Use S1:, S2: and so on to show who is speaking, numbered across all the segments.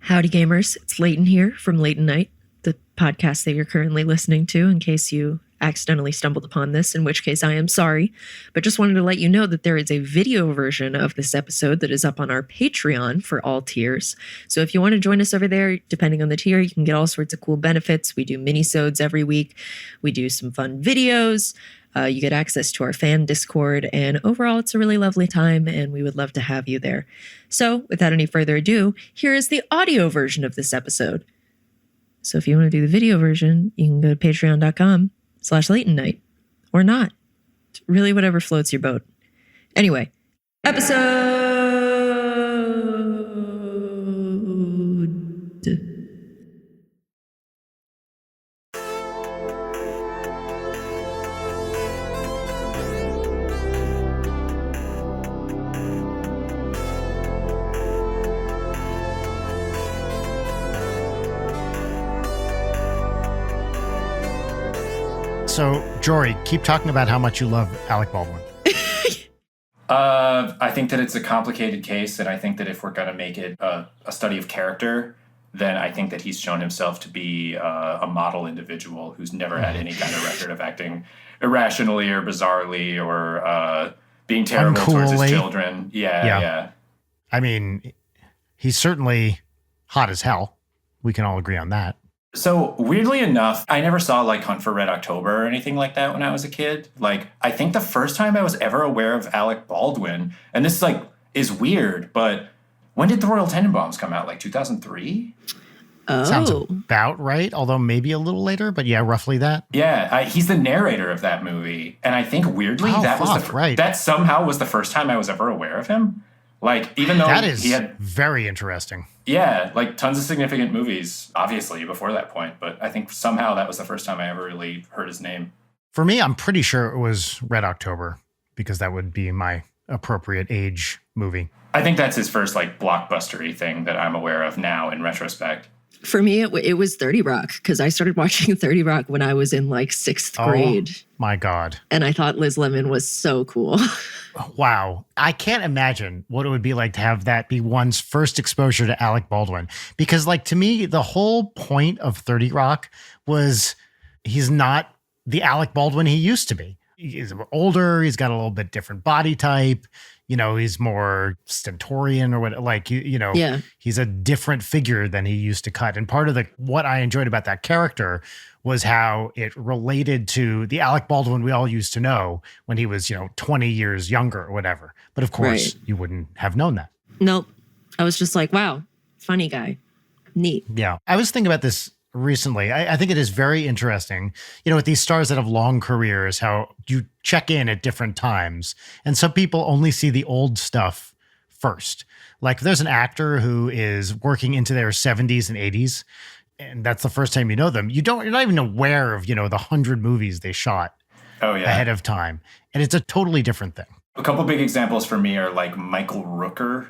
S1: Howdy gamers, it's Leighton here from Leighton Night, the podcast that you're currently listening to in case you accidentally stumbled upon this, in which case I am sorry, but just wanted to let you know that there is a video version of this episode that is up on our Patreon for all tiers. So if you want to join us over there, depending on the tier, you can get all sorts of cool benefits. We do mini-sodes every week. We do some fun videos. You get access to our fan Discord, and overall, it's a really lovely time, and we would love to have you there. So, without any further ado, here is the audio version of this episode. So if you want to do the video version, you can go to patreon.com/Leighton Night, or not. It's really whatever floats your boat. Anyway, episode...
S2: So, Jory, keep talking about how much you love Alec Baldwin.
S3: I think that it's a complicated case, and I think that if we're going to make it a study of character, then I think that he's shown himself to be a model individual who's never had any kind of record of acting irrationally or bizarrely or being terrible towards his children. Yeah.
S2: I mean, he's certainly hot as hell. We can all agree on that.
S3: So weirdly enough, I never saw like Hunt for Red October or anything like that when I was a kid. Like, I think the first time I was ever aware of Alec Baldwin, and this is weird, but when did The Royal Tenenbaums come out? Like 2003?
S1: Oh.
S2: Sounds about right, although maybe a little later, but yeah, roughly that.
S3: Yeah, he's the narrator of that movie, and I think weirdly that somehow was the first time I was ever aware of him. Like, even though he had
S2: very interesting.
S3: Yeah, like tons of significant movies, obviously, before that point. But I think somehow that was the first time I ever really heard his name.
S2: For me, I'm pretty sure it was Red October, because that would be my appropriate age movie.
S3: I think that's his first blockbustery thing that I'm aware of now in retrospect.
S1: For me, it was 30 Rock, because I started watching 30 Rock when I was in sixth grade.
S2: Oh, my God.
S1: And I thought Liz Lemon was so cool.
S2: Wow. I can't imagine what it would be like to have that be one's first exposure to Alec Baldwin. Because to me, the whole point of 30 Rock was he's not the Alec Baldwin he used to be. He's older. He's got a little bit different body type. He's more stentorian or what,
S1: Yeah.
S2: He's a different figure than he used to cut. And part of what I enjoyed about that character was how it related to the Alec Baldwin we all used to know when he was, 20 years younger or whatever. But of course, you wouldn't have known that.
S1: Nope. I was just like, wow, funny guy. Neat.
S2: Yeah. I was thinking about this recently. I think it is very interesting, with these stars that have long careers, how you check in at different times. And some people only see the old stuff first. Like, there's an actor who is working into their 70s and 80s, and that's the first time you know them. You're not even aware of, the 100 movies they shot ahead of time. And it's a totally different thing.
S3: A couple big examples for me are Michael Rooker,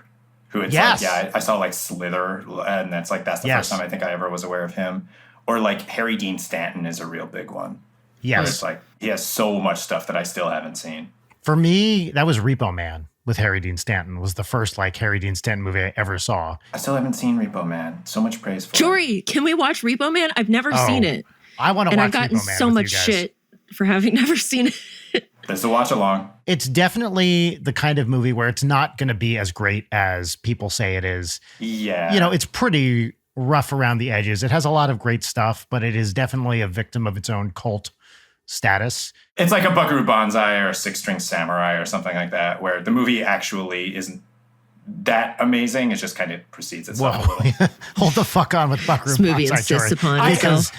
S3: who it's I saw Slither, and that's the first time I think I ever was aware of him. Or Harry Dean Stanton is a real big one.
S2: Yes.
S3: Where it's he has so much stuff that I still haven't seen.
S2: For me, that was Repo Man with Harry Dean Stanton. Was the first Harry Dean Stanton movie I ever saw.
S3: I still haven't seen Repo Man. So much praise for
S1: Jory, can we watch Repo Man? I've never seen it.
S2: I want to watch Repo Man.
S1: And I've gotten so much shit for having never seen it.
S3: There's a watch along.
S2: It's definitely the kind of movie where it's not going to be as great as people say it is.
S3: Yeah.
S2: It's pretty rough around the edges. It has a lot of great stuff, but it is definitely a victim of its own cult status.
S3: It's like a Buckaroo Banzai or a Six String Samurai or something like that, where the movie actually isn't that amazing. It just kind of precedes itself a little.
S2: Hold the fuck on with Buckaroo
S1: Banzai. This movie
S2: Banzai,
S1: insists upon itself.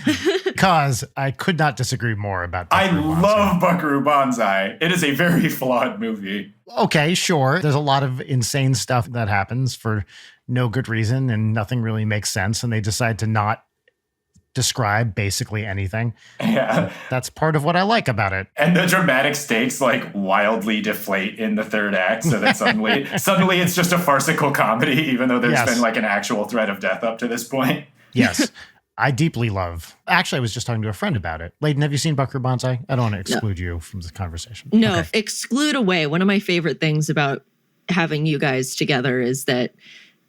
S2: Because I could not disagree more about
S3: Buckaroo Banzai. Love Buckaroo Banzai. It is a very flawed movie.
S2: Okay, sure. There's a lot of insane stuff that happens for no good reason, and nothing really makes sense, and they decide to not describe basically anything.
S3: Yeah.
S2: That's part of what I like about it.
S3: And the dramatic stakes wildly deflate in the third act, so that suddenly it's just a farcical comedy, even though there's been an actual threat of death up to this point.
S2: Yes. I deeply love. Actually, I was just talking to a friend about it. Leighton, have you seen Buckaroo Banzai? I don't want to exclude you from this conversation.
S1: No, okay. Exclude away. One of my favorite things about having you guys together is that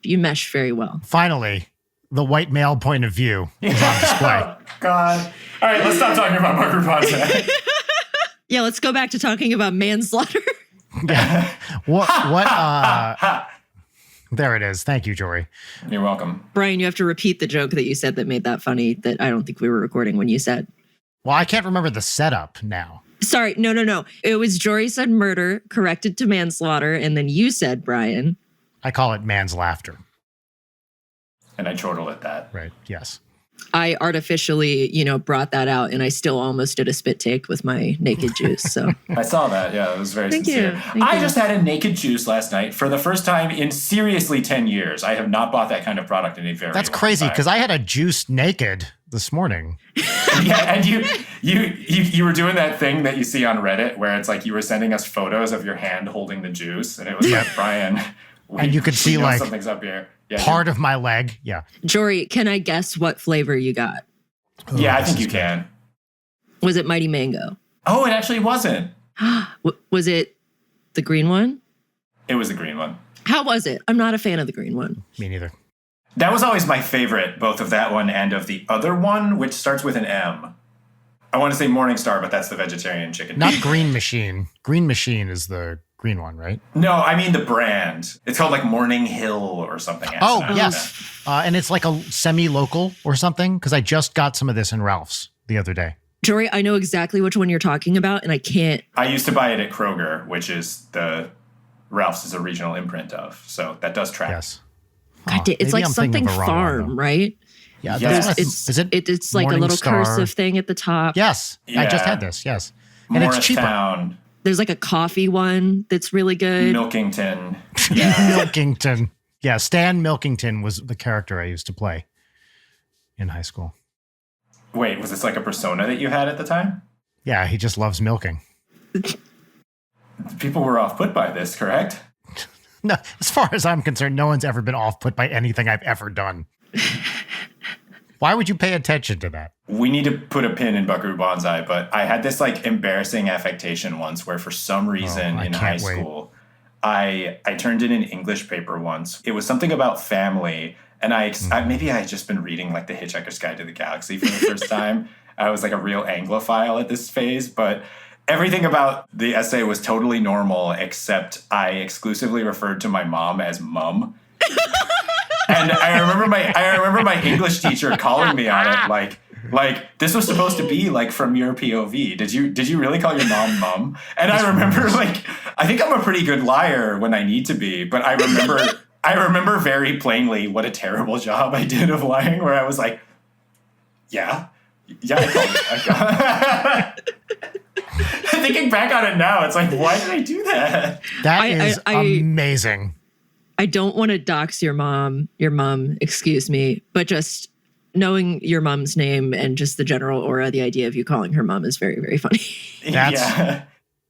S1: you mesh very well.
S2: Finally, the white male point of view is on display.
S3: Oh, God. All right, let's stop talking about Buckaroo Banzai.
S1: Yeah, let's go back to talking about manslaughter.
S2: Yeah. There it is. Thank you, Jory.
S3: You're welcome.
S1: Brian, you have to repeat the joke that you said that made that funny that I don't think we were recording when you said.
S2: Well, I can't remember the setup now.
S1: Sorry, no. It was Jory said murder, corrected to manslaughter, and then you said, Brian.
S2: I call it man's laughter.
S3: And I chortle at that.
S2: Right. Yes.
S1: I artificially, brought that out, and I still almost did a spit take with my naked juice. So
S3: I saw that. Yeah, it was very
S1: Thank
S3: sincere.
S1: you. Thank
S3: I
S1: you.
S3: just had a naked juice last night for the first time in seriously 10 years. I have not bought that kind of product in a very
S2: That's
S3: long
S2: crazy
S3: time.
S2: because I had a juice naked this morning.
S3: Yeah, and you were doing that thing that you see on Reddit where it's like you were sending us photos of your hand holding the juice, and it was like, Brian,
S2: And you could see,
S3: we know
S2: like,
S3: something's up here. Yeah,
S2: Part of my leg. Yeah.
S1: Jory, can I guess what flavor you got?
S3: yeah, I
S2: this
S3: think
S2: is
S3: you
S2: good.
S3: can.
S1: Was it Mighty Mango?
S3: Oh, it actually wasn't.
S1: Was it the green one?
S3: It was the green one.
S1: How was it? I'm not a fan of the green one.
S2: Me neither.
S3: That was always my favorite, both of that one and of the other one, which starts with an M. I want to say Morningstar, but that's the vegetarian chicken.
S2: Not Green Machine. Green Machine is the green one, right?
S3: No, I mean the brand. It's called like Morning Hill or something.
S2: Oh,
S3: Like
S2: yes.
S3: that.
S2: And it's like a semi-local or something because I just got some of this in Ralph's the other day.
S1: Jory, I know exactly which one you're talking about, and I can't.
S3: I used to buy it at Kroger, which is the Ralph's is a regional imprint of. So that does track.
S2: Yes.
S1: God, it's
S2: maybe
S1: like
S2: I'm thinking
S1: something
S2: of the wrong one,
S1: farm,
S2: though.
S1: right?
S2: Yeah.
S3: Yes.
S2: That's
S1: It's
S2: it's
S1: like a little
S2: Morningstar?
S1: cursive thing at the top.
S2: Yes. I just
S3: Yeah.
S2: had this. Yes. And it's cheaper.
S3: Morristown,
S1: There's like a coffee one that's really good.
S3: Milkington. Yeah.
S2: Milkington. Yeah. Stan Milkington was the character I used to play in high school.
S3: Wait, was this like a persona that you had at the time?
S2: Yeah. He just loves milking.
S3: People were off put by this, correct?
S2: No, as far as I'm concerned, no one's ever been off put by anything I've ever done. Why would you pay attention to that?
S3: We need to put a pin in Buckaroo Banzai, but I had this like embarrassing affectation once where for some reason
S2: I
S3: in high
S2: can't wait.
S3: school, I turned in an English paper once. It was something about family, and maybe I had just been reading like The Hitchhiker's Guide to the Galaxy for the first time. I was like a real Anglophile at this phase, but everything about the essay was totally normal, except I exclusively referred to my mom as Mum. And I remember my English teacher calling me on it, like this was supposed to be like from your POV. Did you really call your mom Mum? And I remember I think I'm a pretty good liar when I need to be, but I remember very plainly what a terrible job I did of lying, where I was like, yeah, I called it. Thinking back on it now, it's like, why did I do that?
S2: That is amazing.
S1: I don't want to dox your mom, excuse me, but just knowing your mom's name and just the general aura, the idea of you calling her mom is very, very funny.
S2: That's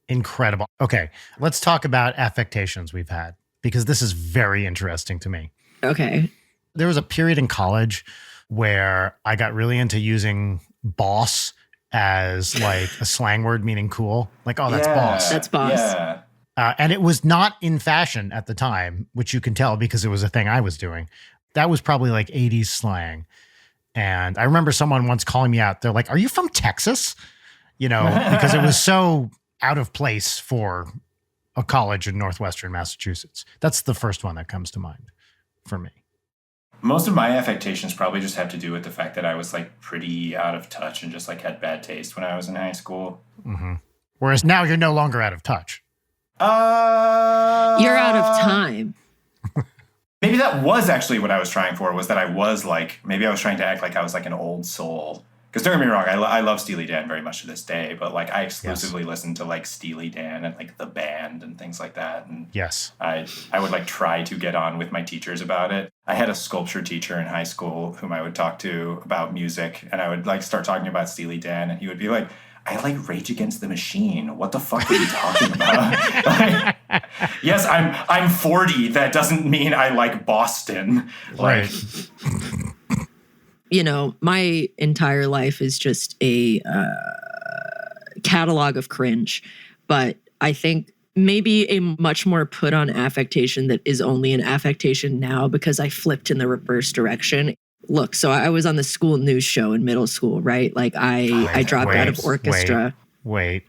S2: incredible. Okay, let's talk about affectations we've had, because this is very interesting to me.
S1: Okay.
S2: There was a period in college where I got really into using boss as like a slang word meaning cool. Like, oh, that's boss.
S1: That's boss.
S3: Yeah.
S2: And it was not in fashion at the time, which you can tell because it was a thing I was doing. That was probably like 80s slang. And I remember someone once calling me out. They're like, are you from Texas? Because it was so out of place for a college in Northwestern Massachusetts. That's the first one that comes to mind for me.
S3: Most of my affectations probably just have to do with the fact that I was like pretty out of touch and just like had bad taste when I was in high school.
S2: Mm-hmm. Whereas now you're no longer out of touch.
S1: You're out of time.
S3: Maybe that was actually what I was trying for, was that I was like, maybe I was trying to act like I was like an old soul. Because don't get me wrong, I love Steely Dan very much to this day, but like I exclusively listened to like Steely Dan and like the band and things like that. And
S2: yes,
S3: I would like try to get on with my teachers about it. I had a sculpture teacher in high school whom I would talk to about music, and I would like start talking about Steely Dan, and he would be like, I like Rage Against the Machine. What the fuck are you talking about? Like, yes, I'm 40. That doesn't mean I like Boston. Like,
S1: right. My entire life is just a catalog of cringe, but I think maybe a much more put on affectation that is only an affectation now because I flipped in the reverse direction. look, so I was on the school news show in middle school, right? Like I dropped out of orchestra.
S2: Really?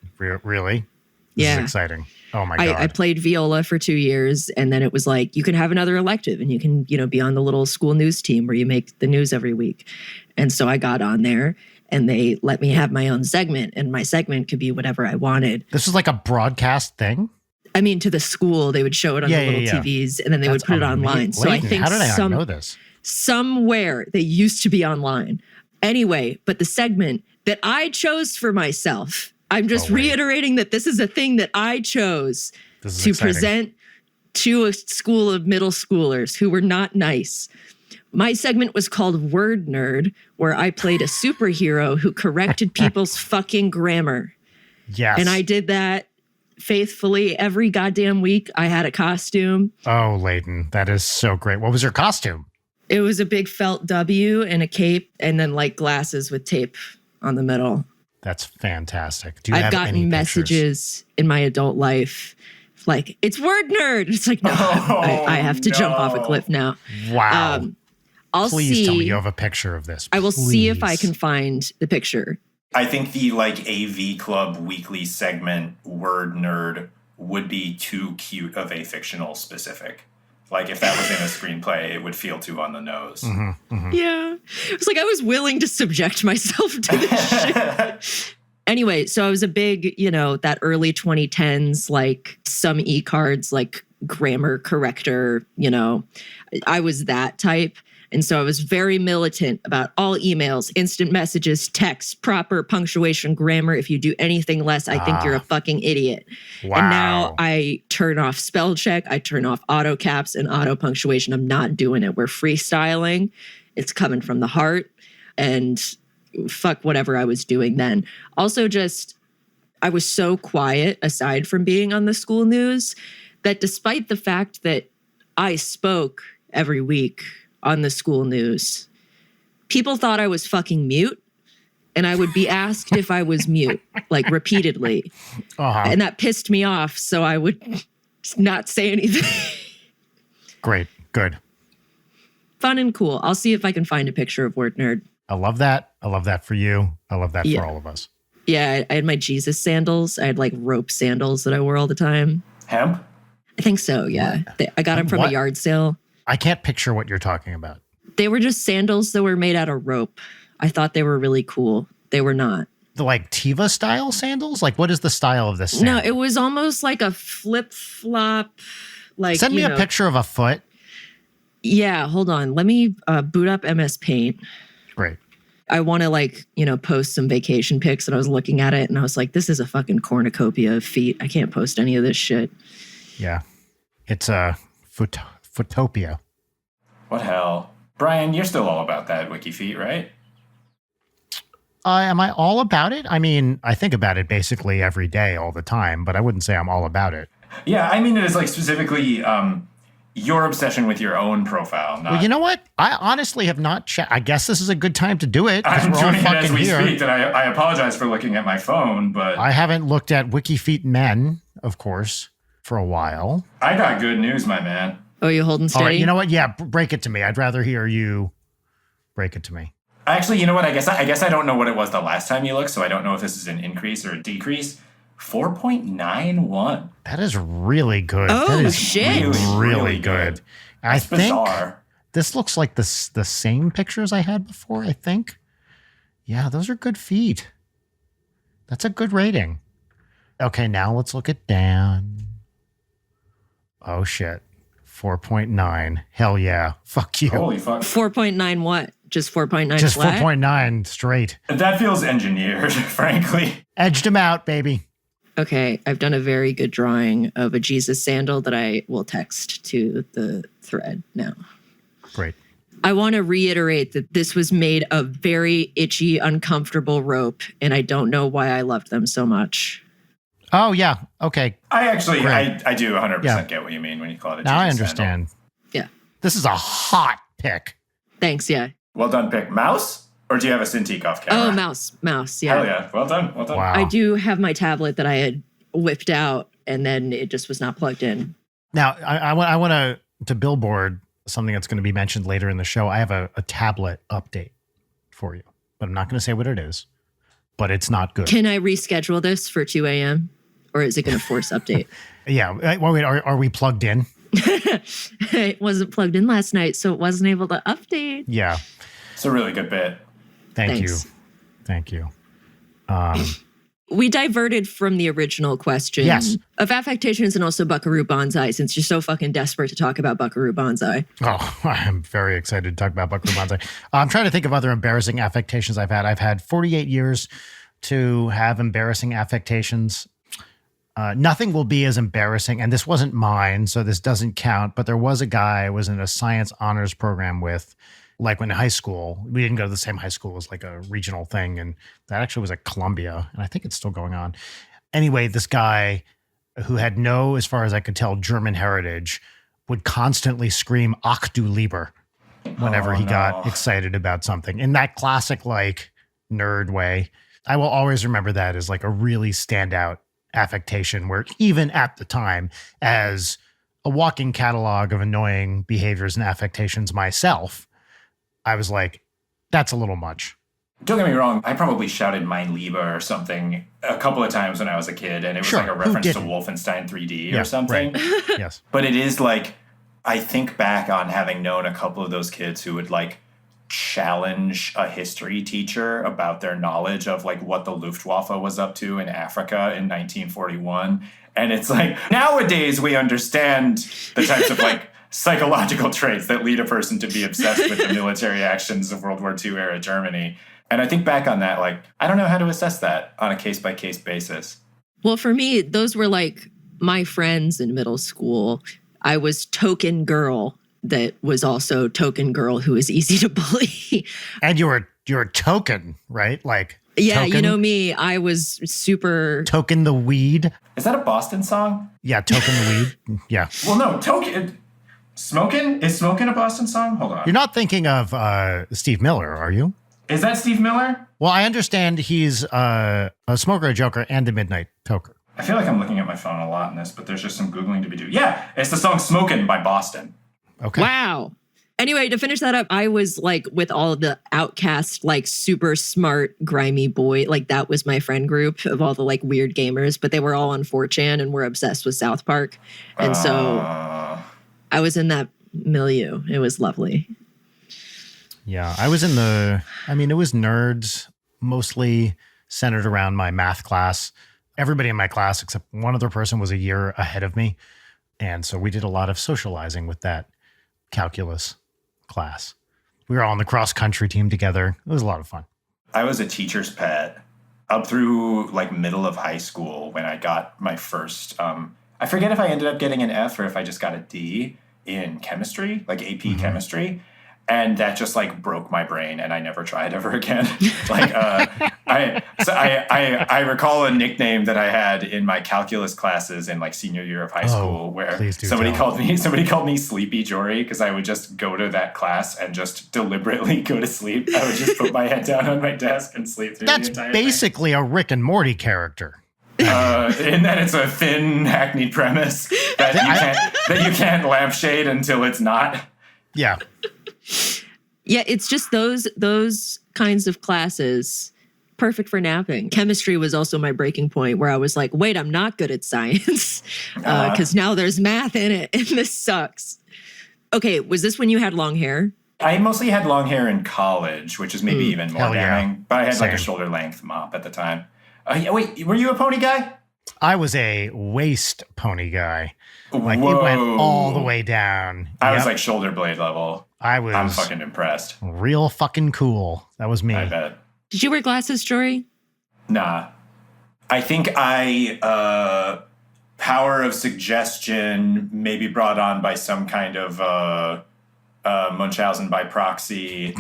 S2: This is exciting. Oh my God.
S1: I played viola for 2 years, and then it was like, you can have another elective and you can, be on the little school news team where you make the news every week. And so I got on there and they let me have my own segment, and my segment could be whatever I wanted.
S2: This was like a broadcast thing?
S1: I mean, to the school, they would show it on the little TVs, and then they would put it online. So I think
S2: how did I not know this?
S1: Somewhere they used to be online. Anyway, but the segment that I chose for myself, I'm just reiterating that this is a thing that I chose to present to a school of middle schoolers who were not nice. My segment was called Word Nerd, where I played a superhero who corrected people's fucking grammar.
S2: Yes.
S1: And I did that faithfully every goddamn week. I had a costume.
S2: Oh, Leighton, that is so great. What was your costume?
S1: It was a big felt W and a cape, and then like glasses with tape on the middle.
S2: That's fantastic. Do you
S1: I've
S2: have
S1: gotten
S2: any
S1: messages in my adult life like, it's Word Nerd. It's like, no, I have to jump off a cliff now.
S2: Wow. Please tell me you
S1: see.
S2: have a picture of this.
S1: I will
S2: Please.
S1: see if I can find the picture.
S3: I think the like AV Club weekly segment Word Nerd would be too cute of a fictional specific. Like if that was in a screenplay, it would feel too on the nose.
S2: Mm-hmm, mm-hmm.
S1: Yeah. It was like I was willing to subject myself to this shit. Anyway, so I was a big, that early 2010s, like some e-cards, like grammar corrector, I was that type. And so I was very militant about all emails, instant messages, texts, proper punctuation, grammar. If you do anything less, I think you're a fucking idiot.
S2: Wow.
S1: And now I turn off spell check. I turn off auto caps and auto punctuation. I'm not doing it. We're freestyling. It's coming from the heart. And fuck whatever I was doing then. Also, I was so quiet aside from being on the school news that despite the fact that I spoke every week on the school news, people thought I was fucking mute, and I would be asked if I was mute, like repeatedly. And that pissed me off, so I would not say anything.
S2: Great. Good.
S1: Fun and cool. I'll see if I can find a picture of Word Nerd.
S2: I love that. I love that for you. I love that for all of us.
S1: Yeah, I had my Jesus sandals. I had like rope sandals that I wore all the time.
S3: Hemp?
S1: I think so, yeah. I got them from a yard sale.
S2: I can't picture what you're talking about.
S1: They were just sandals that were made out of rope. I thought they were really cool. They were not.
S2: The like Tiva style sandals? Like what is the style of this sandal?
S1: No, it was almost like a flip-flop. Like,
S2: Send me a picture of a foot.
S1: Yeah, hold on. Let me boot up MS Paint.
S2: Great.
S1: I want to post some vacation pics, and I was looking at it and I was like, this is a fucking cornucopia of feet. I can't post any of this shit.
S2: Yeah. It's a Footopia.
S3: What hell? Brian, you're still all about that wiki feet, right?
S2: Am I all about it? I mean, I think about it basically every day, all the time, but I wouldn't say I'm all about it.
S3: Yeah, I mean it is like specifically your obsession with your own profile.
S2: Well, you know what? I honestly have not checked. I guess this is a good time to do it.
S3: I'm
S2: we're all
S3: doing it as
S2: fucking
S3: we
S2: here.
S3: speak, and I apologize for looking at my phone, but
S2: I haven't looked at WikiFeet Men, of course, for a while.
S3: I got good news, my man.
S1: Oh, you holding steady?
S2: All right, you know what? Yeah, break it to me. I'd rather hear you break it to me.
S3: Actually, you know what? I guess I don't know what it was the last time you looked, so I don't know if this is an increase or a decrease. 4.91.
S2: That is really good.
S1: Oh,
S2: that is
S1: shit.
S2: Really good. I think
S3: bizarre.
S2: This looks like the same pictures I had before, I think. Yeah, those are good feet. That's a good rating. Okay, now let's look at Dan. Oh, shit. 4.9. Hell yeah. Fuck you.
S3: Holy fuck.
S1: 4.9 what? Just 4.9
S2: Just
S1: flat?
S2: 4.9 straight.
S3: That feels engineered, frankly.
S2: Edged him out, baby.
S1: Okay, I've done a very good drawing of a Jesus sandal that I will text to the thread now.
S2: Great.
S1: I want to reiterate that this was made of very itchy, uncomfortable rope, and I don't know why I loved them so much.
S2: Oh, yeah. Okay.
S3: I actually,
S2: Great.
S3: I do 100%
S2: Yeah.
S3: get what you mean when you call it a
S2: Now I
S3: Jesus
S2: understand.
S3: sandal.
S1: Yeah.
S2: This is a hot pick.
S1: Thanks, yeah.
S3: Well done, pick. Mouse? Or do you have a Cintiq off camera?
S1: Oh, mouse, yeah.
S3: Hell yeah. Well done.
S2: Wow.
S1: I do have my tablet that I had whipped out, and then it just was not plugged in.
S2: Now, I want to billboard something that's going to be mentioned later in the show. I have a tablet update for you, but I'm not going to say what it is, but it's not good.
S1: Can I reschedule this for 2 a.m.? Or is it going to force update?
S2: Yeah. Well, wait, are we plugged in?
S1: It wasn't plugged in last night, so it wasn't able to update.
S2: Yeah.
S3: It's a really good bit.
S1: Thanks.
S2: Thank you.
S1: We diverted from the original question of affectations and also Buckaroo Banzai, since you're so fucking desperate to talk about Buckaroo Banzai.
S2: Oh, I'm very excited to talk about Buckaroo Banzai. I'm trying to think of other embarrassing affectations I've had. I've had 48 years to have embarrassing affectations. Nothing will be as embarrassing, and this wasn't mine, so this doesn't count, but there was a guy I was in a science honors program with, like when in high school. We didn't go to the same high school. It was like a regional thing, and that actually was at Columbia, and I think it's still going on. Anyway, this guy who had no, as far as I could tell, German heritage would constantly scream "Ach du Lieber" whenever he got excited about something in that classic, like, nerd way. I will always remember that as like a really standout affectation, where even at the time, as a walking catalog of annoying behaviors and affectations myself, I was like, that's a little much.
S3: Don't get me wrong, I probably shouted Mein Liebe or something a couple of times when I was a kid, and it was like a reference to Wolfenstein 3D or something.
S2: Right. Yes.
S3: But it is like, I think back on having known a couple of those kids who would like challenge a history teacher about their knowledge of like what the Luftwaffe was up to in Africa in 1941. And it's like, nowadays we understand the types of like psychological traits that lead a person to be obsessed with the military actions of World War II era Germany. And I think back on that, like, I don't know how to assess that on a case-by-case basis.
S1: Well, for me, those were like my friends in middle school. I was token girl that was also token girl who was easy to bully.
S2: And you're a token, right? Like,
S1: yeah,
S2: token,
S1: you know me. I was super
S2: token the weed.
S3: Is that a Boston song?
S2: Yeah, token the weed. Yeah.
S3: Well, no, token. Smokin'? Is Smokin' a Boston song? Hold on.
S2: You're not thinking of Steve Miller, are you?
S3: Is that Steve Miller?
S2: Well, I understand he's a smoker, a joker, and a midnight toker.
S3: I feel like I'm looking at my phone a lot in this, but there's just some Googling to be due. Yeah, it's the song Smokin' by Boston.
S2: Okay.
S1: Wow. Anyway, to finish that up, I was like with all of the outcast, like super smart, grimy boy. Like that was my friend group of all the like weird gamers, but they were all on 4chan and were obsessed with South Park. And so I was in that milieu. It was lovely.
S2: Yeah, I was in it was nerds, mostly centered around my math class. Everybody in my class, except one other person, was a year ahead of me. And so we did a lot of socializing with that calculus class. We were all on the cross-country team together. It was a lot of fun.
S3: I was a teacher's pet up through like middle of high school when I got my first, I forget if I ended up getting an F or if I just got a D in chemistry, like AP chemistry. And that just like broke my brain, and I never tried ever again. Like, I recall a nickname that I had in my calculus classes in like senior year of high school, where somebody called me Sleepy Jory, because I would just go to that class and just deliberately go to sleep. I would just put my head down on my desk and sleep through the entire thing.
S2: That's basically a Rick and Morty character.
S3: In that it's a thin, hackneyed premise that you can't lampshade until it's not.
S2: Yeah.
S1: Yeah, it's just those kinds of classes, perfect for napping. Chemistry was also my breaking point, where I was like, wait, I'm not good at science because now there's math in it, and this sucks. Okay, was this when you had long hair?
S3: I mostly had long hair in college, which is maybe even more damning.
S2: Yeah.
S3: But I had like a shoulder length mop at the time. Wait, were you a pony guy?
S2: I was a waist pony guy. Like,
S3: Whoa.
S2: It went all the way down.
S3: I was like shoulder blade level. I'm fucking impressed.
S2: Real fucking cool. That was me.
S3: I bet.
S1: Did you wear glasses, Jory?
S3: Nah. I think power of suggestion, maybe brought on by some kind of Munchausen by proxy,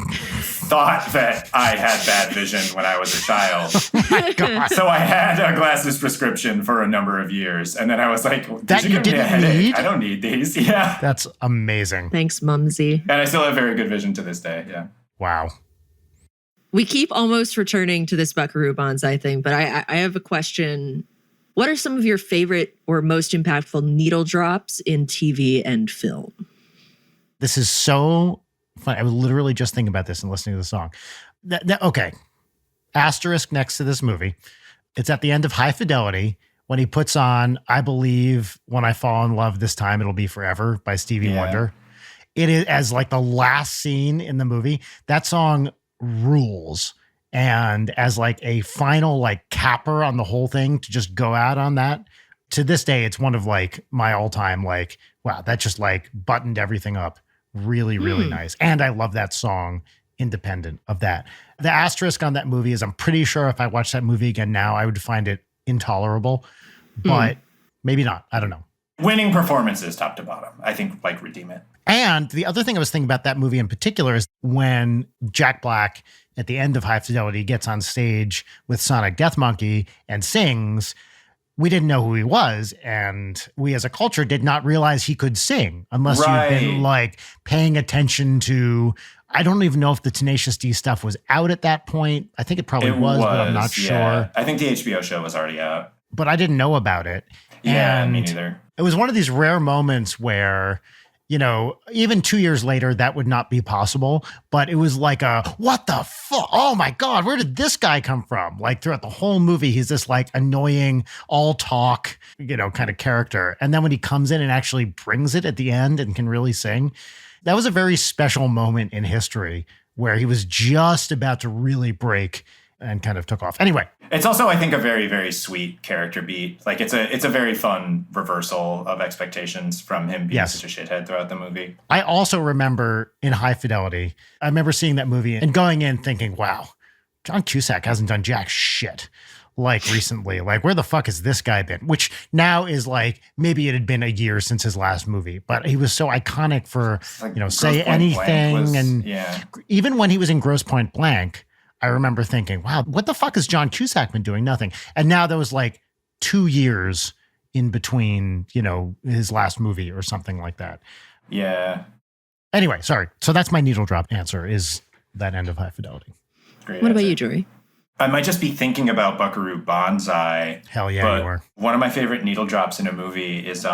S3: thought that I had bad vision when I was a child.
S2: My God.
S3: So I had a glasses prescription for a number of years. And then I was like,
S2: that you didn't need?
S3: I don't need these. Yeah.
S2: That's amazing.
S1: Thanks, Mumsy.
S3: And I still have very good vision to this day. Yeah.
S2: Wow.
S1: We keep almost returning to this Buckaroo Banzai thing, but I have a question. What are some of your favorite or most impactful needle drops in TV and film?
S2: This is so fun. I was literally just thinking about this and listening to the song. Okay. Asterisk next to this movie. It's at the end of High Fidelity when he puts on, I Believe When I Fall in Love This Time It'll Be Forever by Stevie Wonder. It is as like the last scene in the movie. That song rules. And as like a final like capper on the whole thing to just go out on that, to this day, it's one of like my all-time like, wow, that just like buttoned everything up really, really nice. And I love that song independent of that. The asterisk on that movie is I'm pretty sure if I watched that movie again now, I would find it intolerable, but maybe not. I don't know.
S3: Winning performances top to bottom, I think, like, redeem it.
S2: And the other thing I was thinking about that movie in particular is when Jack Black at the end of High Fidelity gets on stage with Sonic Death Monkey and sings, we didn't know who he was. And we as a culture did not realize he could sing unless you've been like paying attention to, I don't even know if the Tenacious D stuff was out at that point. I think it probably was, but I'm not sure.
S3: I think the HBO show was already out.
S2: But I didn't know about it.
S3: Yeah,
S2: and
S3: me neither.
S2: It was one of these rare moments where, you know, even 2 years later, that would not be possible. But it was like what the fuck? Oh my God, where did this guy come from? Like throughout the whole movie, he's this like annoying, all talk, you know, kind of character. And then when he comes in and actually brings it at the end and can really sing, that was a very special moment in history where he was just about to really break and kind of took off. Anyway.
S3: It's also, I think, a very, very sweet character beat. Like it's a very fun reversal of expectations from him being such a shithead throughout the movie.
S2: I also remember in High Fidelity, I remember seeing that movie and going in thinking, wow, John Cusack hasn't done jack shit like recently. Like, where the fuck has this guy been? Which now is like, maybe it had been a year since his last movie, but he was so iconic for, like, you know, Say Anything. And even when he was in Grosse Pointe Blank, I remember thinking, wow, what the fuck has John Cusack been doing? Nothing. And now there was like 2 years in between, you know, his last movie or something like that.
S3: Yeah.
S2: Anyway, sorry. So that's my needle drop answer, is that end of High Fidelity.
S1: Great what answer. About you, Jory?
S3: I might just be thinking about Buckaroo Banzai.
S2: Hell yeah, you are.
S3: One of my favorite needle drops in a movie is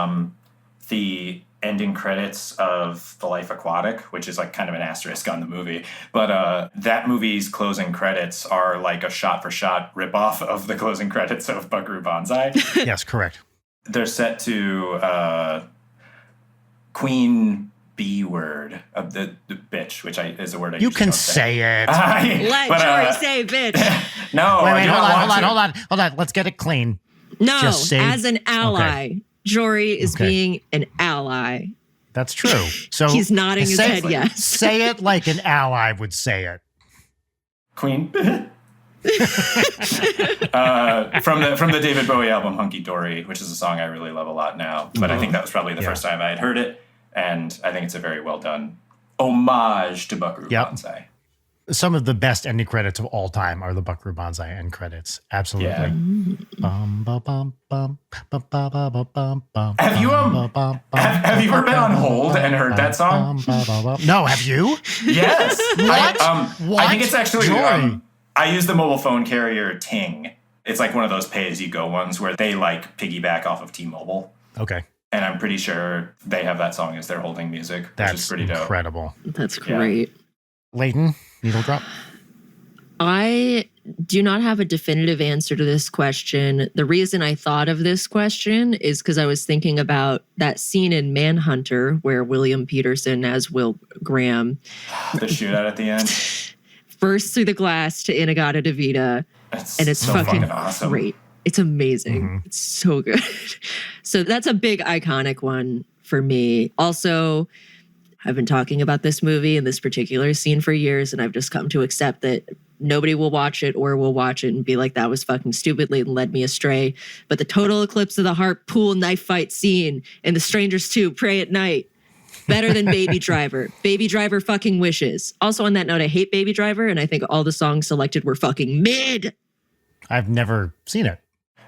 S3: the ending credits of The Life Aquatic, which is like kind of an asterisk on the movie. But that movie's closing credits are like a shot-for-shot ripoff of the closing credits of Buckaroo Banzai.
S2: Yes, correct.
S3: They're set to Queen B word of the bitch, which is a word I
S2: You can say it.
S1: Let Jory say bitch.
S3: No,
S2: wait, hold on. Let's get it clean.
S1: No, just say, as an ally. Okay. Jory is being an ally.
S2: That's true. So
S1: he's nodding his head, yes.
S2: Say it like an ally would say it.
S3: Queen. From the David Bowie album Hunky Dory, which is a song I really love a lot now. But I think that was probably the first time I had heard it. And I think it's a very well done homage to Buckaroo Banzai.
S2: Some of the best ending credits of all time are the Buckaroo Banzai end credits. Absolutely. Yeah.
S3: Have you ever been on hold and heard that song?
S2: No, have you?
S3: Yes.
S2: What?
S3: I think it's actually I use the mobile phone carrier Ting. It's like one of those pay-as-you-go ones where they like piggyback off of T-Mobile.
S2: Okay.
S3: And I'm pretty sure they have that song as their holding music, which is pretty dope.
S2: Incredible.
S1: That's great.
S2: Yeah. Leighton, needle drop?
S1: I do not have a definitive answer to this question. The reason I thought of this question is because I was thinking about that scene in Manhunter where William Peterson as Will Graham.
S3: The shootout at the end.
S1: Bursts through the glass to Inagata Devita. And it's so fucking awesome. Great. It's amazing. Mm-hmm. It's so good. So that's a big iconic one for me. Also, I've been talking about this movie and this particular scene for years, and I've just come to accept that nobody will watch it or will watch it and be like, that was fucking stupidly and led me astray. But the total eclipse of the heart pool knife fight scene in The Strangers 2, Pray at Night, better than Baby Driver. Baby Driver fucking wishes. Also on that note, I hate Baby Driver, and I think all the songs selected were fucking mid.
S2: I've never seen it.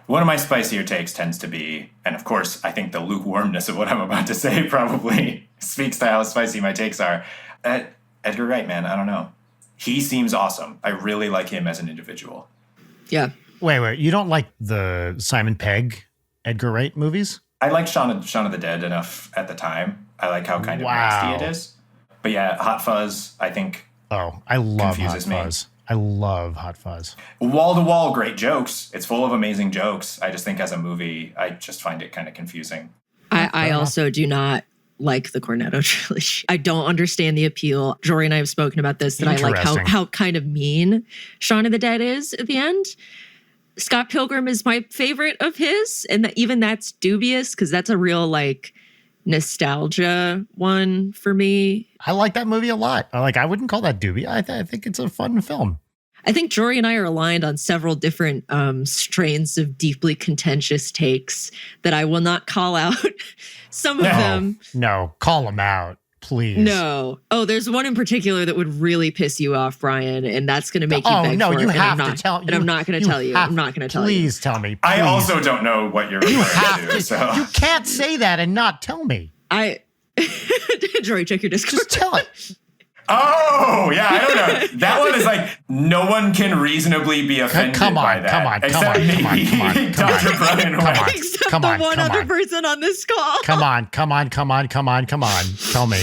S3: One of my spicier takes tends to be, and of course, I think the lukewarmness of what I'm about to say probably speaks to how spicy my takes are. Edgar Wright, man, I don't know. He seems awesome. I really like him as an individual.
S1: Yeah.
S2: Wait. You don't like the Simon Pegg, Edgar Wright movies?
S3: I liked Shaun of the Dead enough at the time. I like how kind of nasty it is. But yeah, Hot Fuzz, I think.
S2: Oh, I love Hot
S3: Confuses me.
S2: Fuzz. I love Hot Fuzz.
S3: Wall to wall, great jokes. It's full of amazing jokes. I just think as a movie, I just find it kind of confusing.
S1: I also do not like the Cornetto trilogy. I don't understand the appeal. Jory and I have spoken about this, that I like how kind of mean Shaun of the Dead is at the end. Scott Pilgrim is my favorite of his, and even that's dubious because that's a real like nostalgia one for me.
S2: I like that movie a lot. I wouldn't call that dubious. I think it's a fun film.
S1: I think Jory and I are aligned on several different strains of deeply contentious takes that I will not call out. Some of them.
S2: No, call them out, please.
S1: No. Oh, there's one in particular that would really piss you off, Brian, and that's going to make you beg for it.
S2: You have to tell.
S1: And I'm not going to tell you. I'm not going to tell you.
S2: Please tell me. Please.
S3: I also don't know what you're referring to. So.
S2: You can't say that and not tell me.
S1: Jory, check your Discord.
S2: Just tell it.
S3: Oh, yeah, I don't know. That one is like, no one can reasonably be offended by that.
S2: Come on.
S3: Except maybe Dr. Brian White.
S1: Except the one other person on this call.
S2: Come on. Tell me.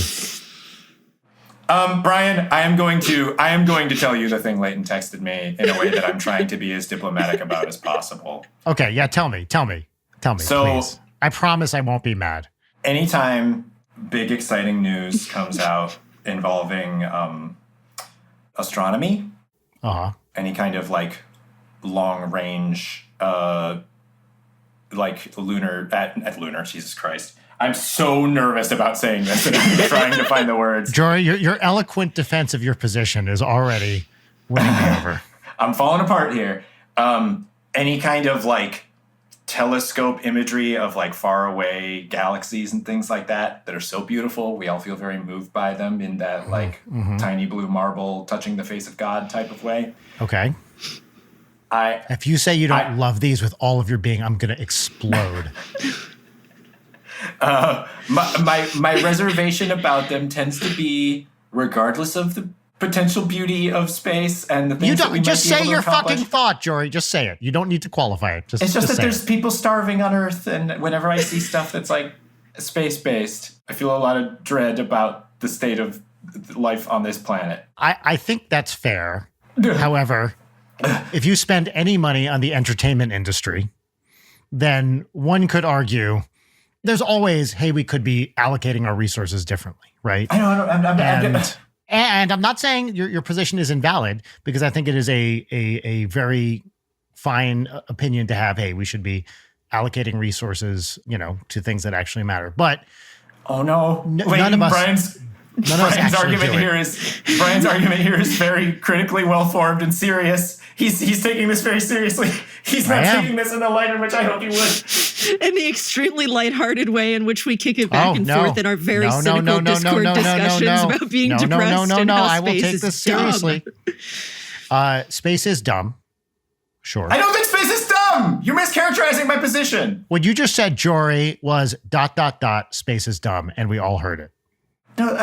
S3: Brian, I am going to tell you the thing Leighton texted me in a way that I'm trying to be as diplomatic about as possible.
S2: Okay, yeah, tell me,
S3: so,
S2: please. I promise I won't be mad.
S3: Anytime big exciting news comes out involving astronomy, any kind of like long range, like lunar at lunar. Jesus Christ, I'm so nervous about saying this, and I'm trying to find the words.
S2: Jory, your eloquent defense of your position is already winning me over.
S3: I'm falling apart here. Any kind of like telescope imagery of like far away galaxies and things like that are so beautiful. We all feel very moved by them in that like tiny blue marble touching the face of God type of way.
S2: Okay. If you say you don't love these with all of your being, I'm going to explode.
S3: My reservation about them tends to be, regardless of the potential beauty of space and the things that we might
S2: just
S3: be able
S2: say
S3: to
S2: your
S3: accomplish.
S2: fucking thought, Jory. Just say it. You don't need to qualify it.
S3: It's just that there's
S2: it.
S3: people starving on Earth, and whenever I see stuff that's like space-based, I feel a lot of dread about the state of life on this planet.
S2: I think that's fair. However, if you spend any money on the entertainment industry, then one could argue there's always, hey, we could be allocating our resources differently, right?
S3: I know.
S2: And I'm not saying your position is invalid, because I think it is a very fine opinion to have. Hey, we should be allocating resources, to things that actually matter. But
S3: oh no,
S2: none of us.
S3: Brian's argument here is very critically well formed and serious. He's taking this very seriously. He's not taking this in the light in which I hope he would.
S1: In the extremely lighthearted way in which we kick it back and forth in our very cynical Discord discussions about being depressed and how
S2: I will
S1: space
S2: take this
S1: dumb.
S2: seriously. Space is dumb. Sure.
S3: I don't think space is dumb. You're mischaracterizing my position.
S2: What you just said, Jory, was ... space is dumb, and we all heard it.
S3: No,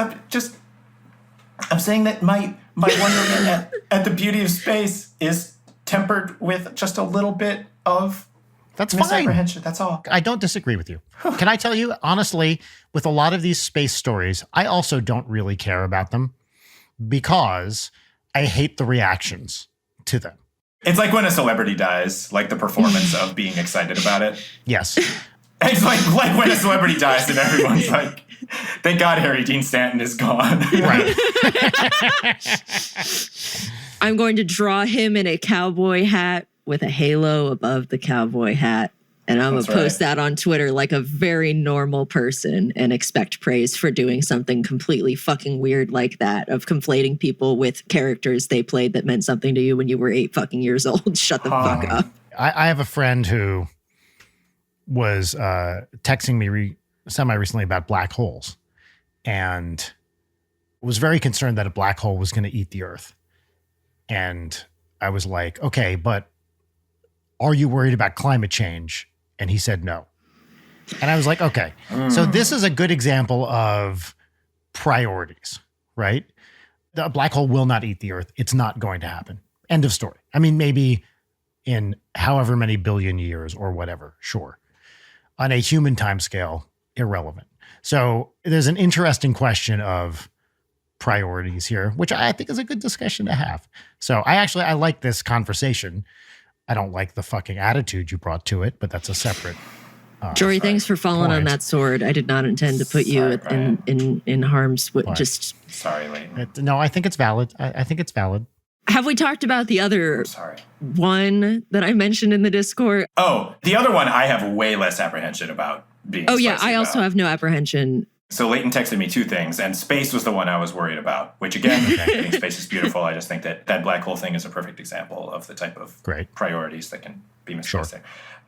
S3: I'm saying that my wonderment at the beauty of space is tempered with just a little bit of misapprehension. That's all.
S2: I don't disagree with you. Can I tell you, honestly, with a lot of these space stories, I also don't really care about them because I hate the reactions to them.
S3: It's like when a celebrity dies, like the performance of being excited about it.
S2: Yes.
S3: It's like when a celebrity dies and everyone's like, thank God Harry Dean Stanton is gone.
S2: Right.
S1: I'm going to draw him in a cowboy hat with a halo above the cowboy hat. And I'm going to post that on Twitter like a very normal person and expect praise for doing something completely fucking weird like that, of conflating people with characters they played that meant something to you when you were 8 fucking years old. Shut the fuck up.
S2: I have a friend who was texting me semi-recently about black holes and was very concerned that a black hole was going to eat the Earth. And I was like, okay, but are you worried about climate change? And he said no. And I was like, okay, so this is a good example of priorities, right? The black hole will not eat the Earth. It's not going to happen. End of story. I mean, maybe in however many billion years or whatever, sure. On a human timescale, irrelevant. So there's an interesting question of priorities here, which I think is a good discussion to have. So I like this conversation. I don't like the fucking attitude you brought to it, but that's a separate
S1: Jory, thanks for falling on that sword. I did not intend to put you in harm's way. Just
S3: sorry, Leighton.
S2: No, I think it's valid. I think it's valid.
S1: Have we talked about the other one that I mentioned in the Discord?
S3: Oh, the other one I have way less apprehension about being.
S1: Oh yeah, I also have no apprehension.
S3: So Leighton texted me two things, and space was the one I was worried about, which again, I think space is beautiful. I just think that black hole thing is a perfect example of the type of priorities that can be misplaced there.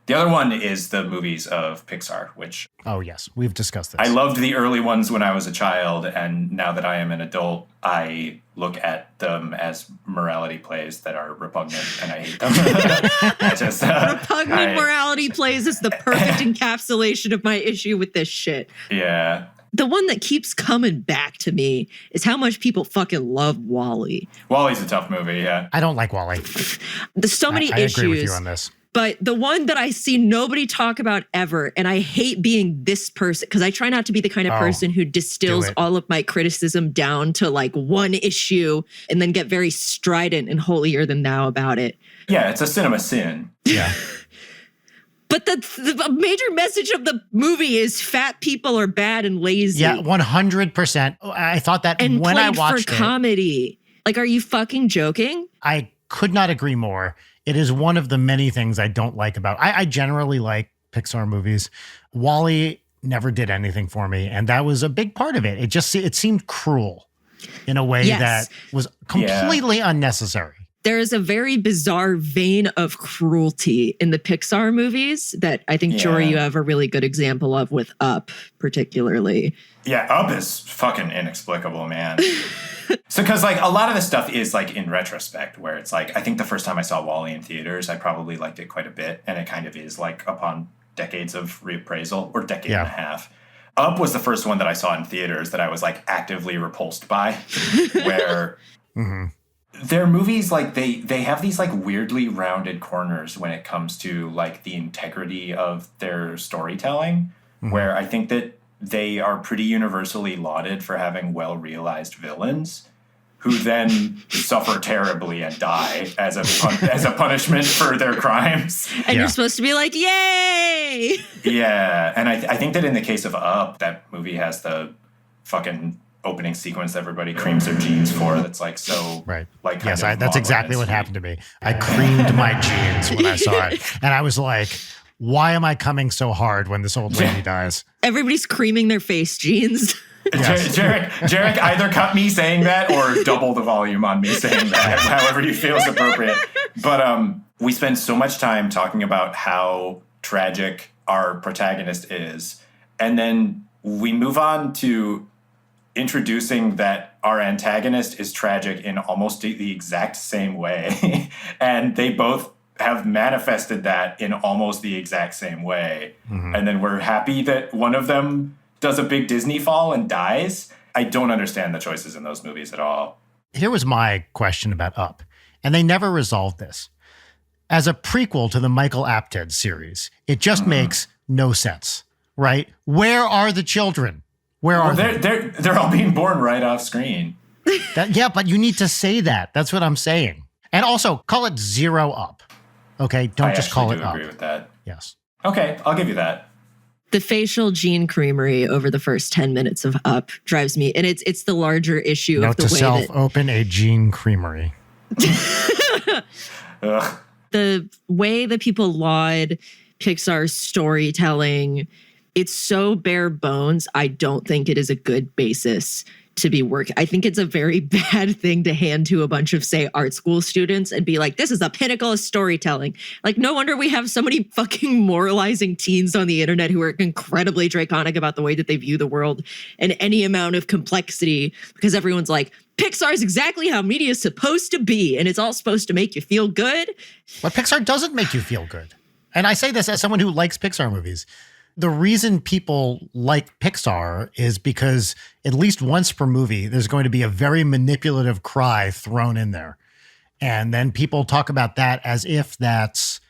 S3: The other one is the movies of Pixar, which...
S2: Oh, yes. We've discussed this.
S3: I loved the early ones when I was a child, and now that I am an adult, I look at them as morality plays that are repugnant, and I hate them.
S1: Repugnant morality plays is the perfect encapsulation of my issue with this shit.
S3: Yeah.
S1: The one that keeps coming back to me is how much people fucking love WALL-E.
S3: WALL-E's a tough movie, yeah.
S2: I don't like WALL-E.
S1: There's so many issues.
S2: I agree with you on this.
S1: But the one that I see nobody talk about ever, and I hate being this person, because I try not to be the kind of person who distills all of my criticism down to like one issue and then get very strident and holier than thou about it.
S3: Yeah, it's a cinema sin.
S2: Yeah.
S1: But the major message of the movie is fat people are bad and lazy.
S2: Yeah, 100%. I thought that
S1: and
S2: when I watched
S1: for comedy. Like, are you fucking joking?
S2: I could not agree more. It is one of the many things I don't like about. I generally like Pixar movies. WALL-E never did anything for me, and that was a big part of it. It seemed cruel in a way that was completely unnecessary.
S1: There is a very bizarre vein of cruelty in the Pixar movies that I think, Jory, you have a really good example of with Up, particularly.
S3: Yeah, Up is fucking inexplicable, man. So, because like a lot of this stuff is like in retrospect, where it's like, I think the first time I saw WALL-E in theaters, I probably liked it quite a bit. And it kind of is like upon decades of reappraisal, or decade and a half. Up was the first one that I saw in theaters that I was like actively repulsed by, where their movies, like they have these like weirdly rounded corners when it comes to like the integrity of their storytelling, where I think that they are pretty universally lauded for having well-realized villains who then suffer terribly and die as a punishment for their crimes.
S1: And you're supposed to be like, yay!
S3: Yeah, and I think that in the case of Up, that movie has the fucking opening sequence that everybody creams their jeans for. That's like so like
S2: yes, that's exactly what happened to me. I creamed my jeans when I saw it, and I was like, why am I coming so hard when this old lady dies?
S1: Everybody's creaming their face jeans.
S3: Yes. Jarek, either cut me saying that or double the volume on me saying that, however you feel is appropriate. But we spend so much time talking about how tragic our protagonist is, and then we move on to introducing that our antagonist is tragic in almost the exact same way. And they both have manifested that in almost the exact same way. And then we're happy that one of them does a big Disney fall and dies. I don't understand the choices in those movies at all.
S2: Here was my question about Up, and they never resolved this. As a prequel to the Michael Apted series, it just makes no sense, right? Where are the children? Where are they?
S3: They're all being born right off screen.
S2: Yeah, but you need to say that. That's what I'm saying. And also, call it Zero Up. Okay, don't just call it Up. I
S3: agree with that.
S2: Yes.
S3: Okay, I'll give you that.
S1: The facial gene creamery over the first 10 minutes of Up drives me, and it's the larger issue of the way that...
S2: open a gene creamery.
S1: The way that people laud Pixar's storytelling, it's so bare bones, I don't think it is a good basis to be working. I think it's a very bad thing to hand to a bunch of, say, art school students and be like, this is the pinnacle of storytelling. Like, no wonder we have so many fucking moralizing teens on the internet who are incredibly draconic about the way that they view the world and any amount of complexity, because everyone's like, Pixar is exactly how media is supposed to be, and it's all supposed to make you feel good.
S2: But Pixar doesn't make you feel good. And I say this as someone who likes Pixar movies. The reason people like Pixar is because at least once per movie, there's going to be a very manipulative cry thrown in there. And then people talk about that as if that's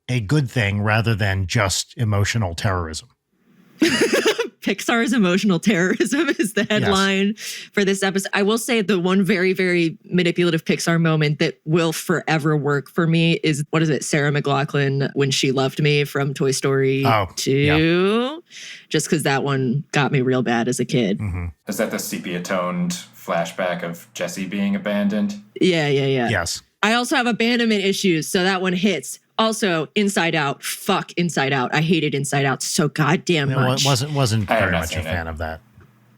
S2: a good thing rather than just emotional terrorism.
S1: Pixar's emotional terrorism is the headline for this episode. I will say the one very, very manipulative Pixar moment that will forever work for me is, what is it, Sarah McLachlan, When She Loved Me from Toy Story 2. Yeah. Just because that one got me real bad as a kid.
S2: Mm-hmm.
S3: Is that the sepia-toned flashback of Jesse being abandoned?
S1: Yeah.
S2: Yes.
S1: I also have abandonment issues, so that one hits. Also, Inside Out. Fuck Inside Out. I hated Inside Out so goddamn much.
S2: Wasn't very much a fan of that.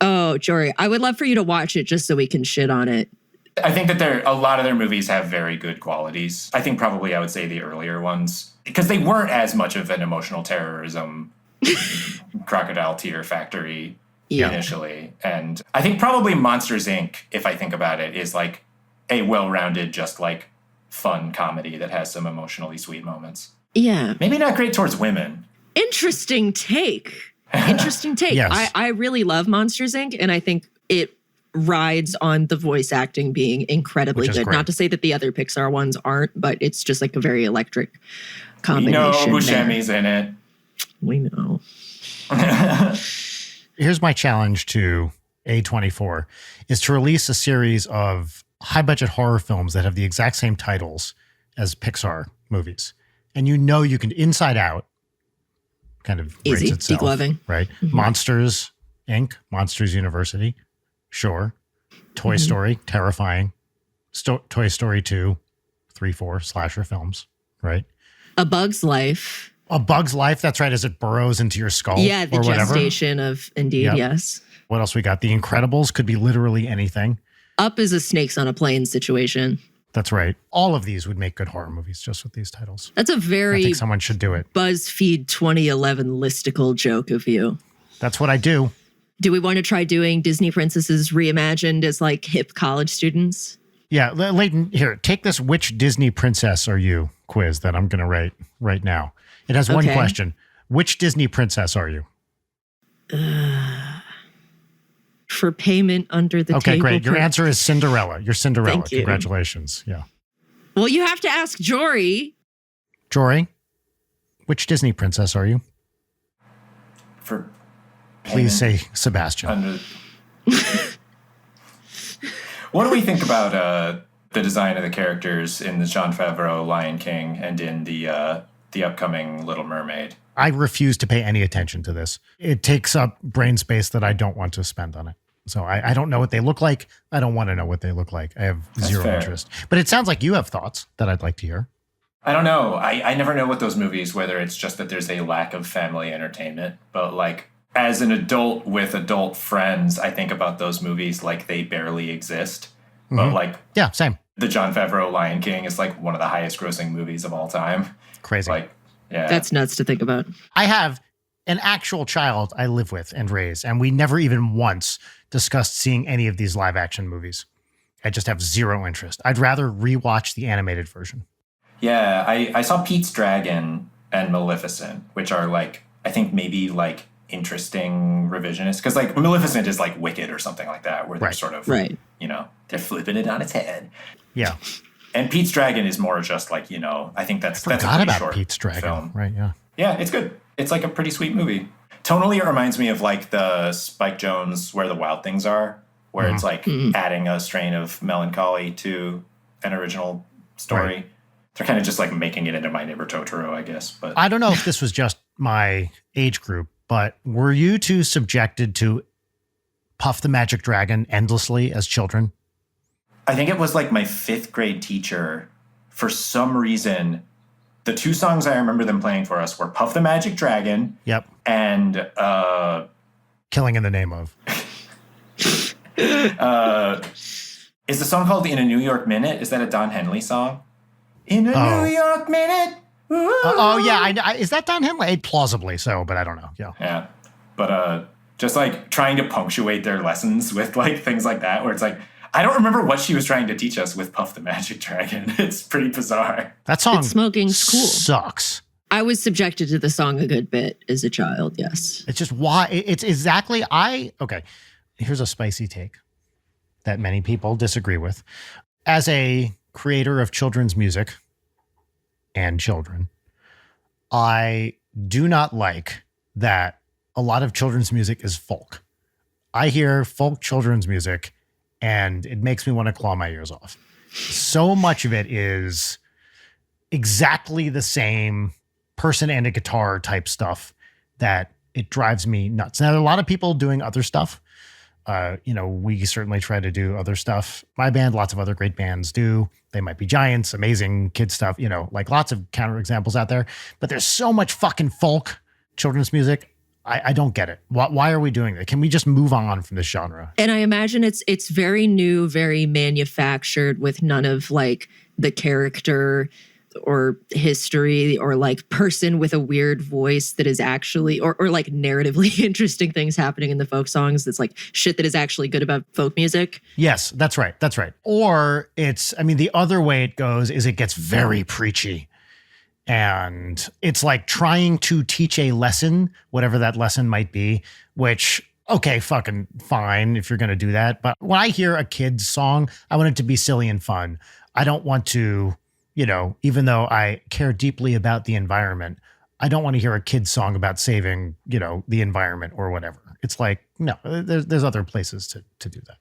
S1: Oh, Jory, I would love for you to watch it just so we can shit on it.
S3: I think that a lot of their movies have very good qualities. I think probably I would say the earlier ones, because they weren't as much of an emotional terrorism crocodile tear factory initially. And I think probably Monsters, Inc., if I think about it, is like a well-rounded, just like fun comedy that has some emotionally sweet moments.
S1: Yeah.
S3: Maybe not great towards women.
S1: Interesting take. Yes. I really love Monsters, Inc., and I think it rides on the voice acting being incredibly good. Great. Not to say that the other Pixar ones aren't, but it's just like a very electric combination.
S3: We know Buscemi's in it.
S1: We know.
S2: Here's my challenge to A24 is to release a series of high-budget horror films that have the exact same titles as Pixar movies. And you can Inside Out kind of
S1: easy,
S2: rates itself,
S1: degloving.
S2: Right? Mm-hmm. Monsters, Inc., Monsters University, sure. Toy Story, terrifying. Toy Story 2, 3, 4, slasher films, right?
S1: A Bug's Life.
S2: A Bug's Life, that's right, as it burrows into your skull.
S1: Yeah, the gestation of, indeed, yes.
S2: What else we got? The Incredibles could be literally anything.
S1: Up is a snakes on a plane situation.
S2: That's right. All of these would make good horror movies just with these titles.
S1: That's a very...
S2: I think someone should do it.
S1: BuzzFeed 2011 listicle joke of you.
S2: That's what I do.
S1: Do we want to try doing Disney princesses reimagined as like hip college students?
S2: Yeah, Leighton, here, take this which Disney princess are you quiz that I'm going to write right now. It has one question. Which Disney princess are you?
S1: For payment under the table.
S2: Okay, great. Your answer is Cinderella. You're Cinderella.
S1: Thank you.
S2: Congratulations. Yeah.
S1: Well, you have to ask Jory.
S2: Jory, which Disney princess are you?
S3: For
S2: Please say Sebastian.
S3: What do we think about the design of the characters in the Jon Favreau Lion King and in the upcoming Little Mermaid?
S2: I refuse to pay any attention to this. It takes up brain space that I don't want to spend on it. So I don't know what they look like. I don't want to know what they look like. I have zero interest. But it sounds like you have thoughts that I'd like to hear.
S3: I don't know. I never know with those movies, whether it's just that there's a lack of family entertainment. But like as an adult with adult friends, I think about those movies like they barely exist. Mm-hmm. But like,
S2: yeah, same.
S3: The Jon Favreau Lion King is like one of the highest grossing movies of all time.
S2: Crazy.
S3: Like, yeah.
S1: That's nuts to think about.
S2: I have an actual child I live with and raise, and we never even once discussed seeing any of these live action movies. I just have zero interest. I'd rather rewatch the animated version.
S3: Yeah, I saw Pete's Dragon and Maleficent, which are like, I think maybe like interesting revisionist. Because like Maleficent is like Wicked or something like that, where they're sort of, you know, they're flipping it on its head.
S2: Yeah.
S3: And Pete's Dragon is more just like, you know, I think that's a pretty short
S2: Pete's Dragon
S3: film.
S2: Right, yeah.
S3: Yeah, it's good. It's like a pretty sweet movie. Tonally, it reminds me of like the Spike Jonze Where the Wild Things Are, where it's like adding a strain of melancholy to an original story. Right. They're kind of just like making it into My Neighbor Totoro, I guess. But
S2: I don't know if this was just my age group, but were you two subjected to Puff the Magic Dragon endlessly as children?
S3: I think it was like my 5th grade teacher. For some reason, the 2 songs I remember them playing for us were Puff the Magic Dragon.
S2: Yep.
S3: And
S2: Killing in the Name of.
S3: Is the song called In a New York Minute? Is that a Don Henley song? In a New York Minute.
S2: Yeah. Is that Don Henley? Plausibly so, but I don't know. Yeah.
S3: Yeah. But just like trying to punctuate their lessons with like things like that, where it's like, I don't remember what she was trying to teach us with Puff the Magic Dragon. It's pretty bizarre.
S2: That song
S1: it's smoking school.
S2: Sucks.
S1: I was subjected to the song a good bit as a child, yes.
S2: It's just why it's exactly okay. Here's a spicy take that many people disagree with. As a creator of children's music and children, I do not like that a lot of children's music is folk. I hear folk children's music and it makes me want to claw my ears off. So much of it is exactly the same person and a guitar type stuff that it drives me nuts. Now, there are a lot of people doing other stuff. We certainly try to do other stuff. My band, lots of other great bands do. They Might Be Giants, amazing kid stuff, like lots of counter examples out there. But there's so much fucking folk children's music. I don't get it. Why are we doing that? Can we just move on from this genre?
S1: And I imagine it's very new, very manufactured with none of like the character or history or like person with a weird voice that is actually or like narratively interesting things happening in the folk songs. That's like shit that is actually good about folk music.
S2: Yes, that's right. That's right. Or the other way it goes is it gets very preachy. And it's like trying to teach a lesson, whatever that lesson might be, which, okay, fucking fine if you're going to do that. But when I hear a kid's song, I want it to be silly and fun. I don't want to, even though I care deeply about the environment, I don't want to hear a kid's song about saving, the environment or whatever. It's like, no, there's other places to do that.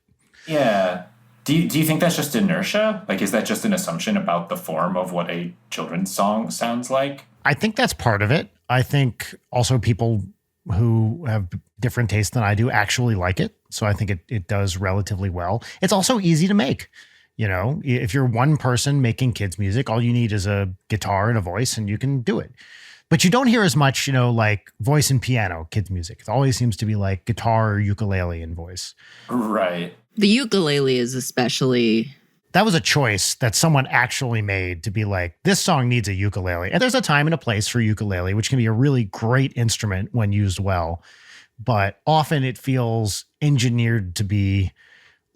S3: Yeah. Do you think that's just inertia? Like, is that just an assumption about the form of what a children's song sounds like?
S2: I think that's part of it. I think also people who have different tastes than I do actually like it. So I think it does relatively well. It's also easy to make. If you're one person making kids music, all you need is a guitar and a voice and you can do it. But you don't hear as much, like voice and piano kids music. It always seems to be like guitar or ukulele and voice.
S3: Right.
S1: The ukulele is especially...
S2: That was a choice that someone actually made to be like, this song needs a ukulele. And there's a time and a place for ukulele, which can be a really great instrument when used well. But often it feels engineered to be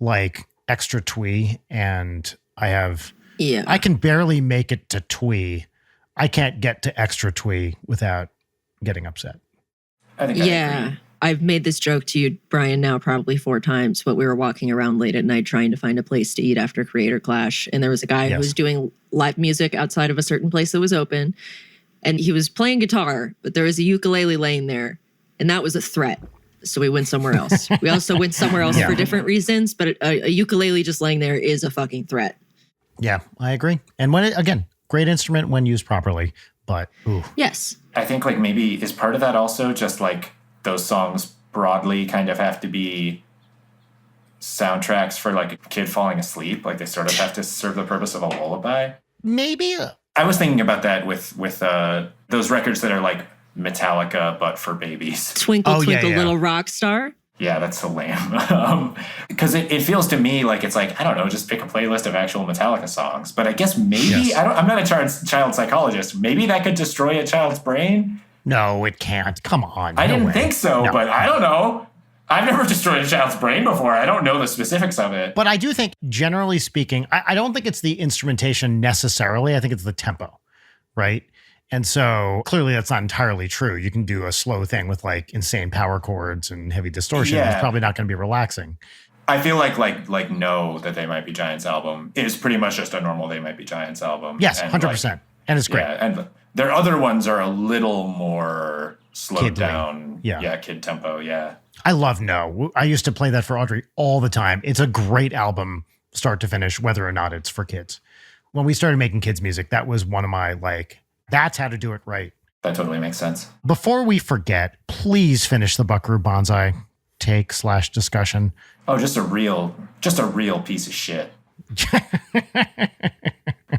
S2: like extra twee. And I can barely make it to twee. I can't get to extra twee without getting upset.
S3: I think I agree.
S1: I've made this joke to you, Brian, now probably 4 times, but we were walking around late at night trying to find a place to eat after Creator Clash. And there was a guy who was doing live music outside of a certain place that was open. And he was playing guitar, but there was a ukulele laying there. And that was a threat. So we went somewhere else. We also went somewhere else for different reasons. But a ukulele just laying there is a fucking threat. Yeah,
S2: I agree. And again, great instrument when used properly. But, ooh.
S1: Yes.
S3: I think like maybe is part of that also just like those songs broadly kind of have to be soundtracks for like a kid falling asleep. Like they sort of have to serve the purpose of a lullaby.
S2: Maybe.
S3: I was thinking about that with those records that are like Metallica, but for babies.
S1: Twinkle, Twinkle, Little Rock Star.
S3: Yeah, that's so lame. Because it feels to me like it's like, I don't know, just pick a playlist of actual Metallica songs. But I guess maybe, I'm not a child psychologist. Maybe that could destroy a child's brain.
S2: No, it can't. Come on.
S3: I didn't think so, but I don't know. I've never destroyed a child's brain before. I don't know the specifics of it.
S2: But I do think, generally speaking, I don't think it's the instrumentation necessarily. I think it's the tempo, right? And so clearly that's not entirely true. You can do a slow thing with like insane power chords and heavy distortion. Yeah. It's probably not going to be relaxing.
S3: I feel like No, that They Might Be Giants album is pretty much just a normal They Might Be Giants album.
S2: Yes, 100%. And it's great.
S3: Yeah, and their other ones are a little more slowed down. Yeah, kid tempo, yeah.
S2: I love No. I used to play that for Audrey all the time. It's a great album, start to finish, whether or not it's for kids. When we started making kids music, that was one of my that's how to do it right.
S3: That totally makes sense.
S2: Before we forget, please finish the Buckaroo Banzai take/discussion.
S3: Oh, just a real piece of shit.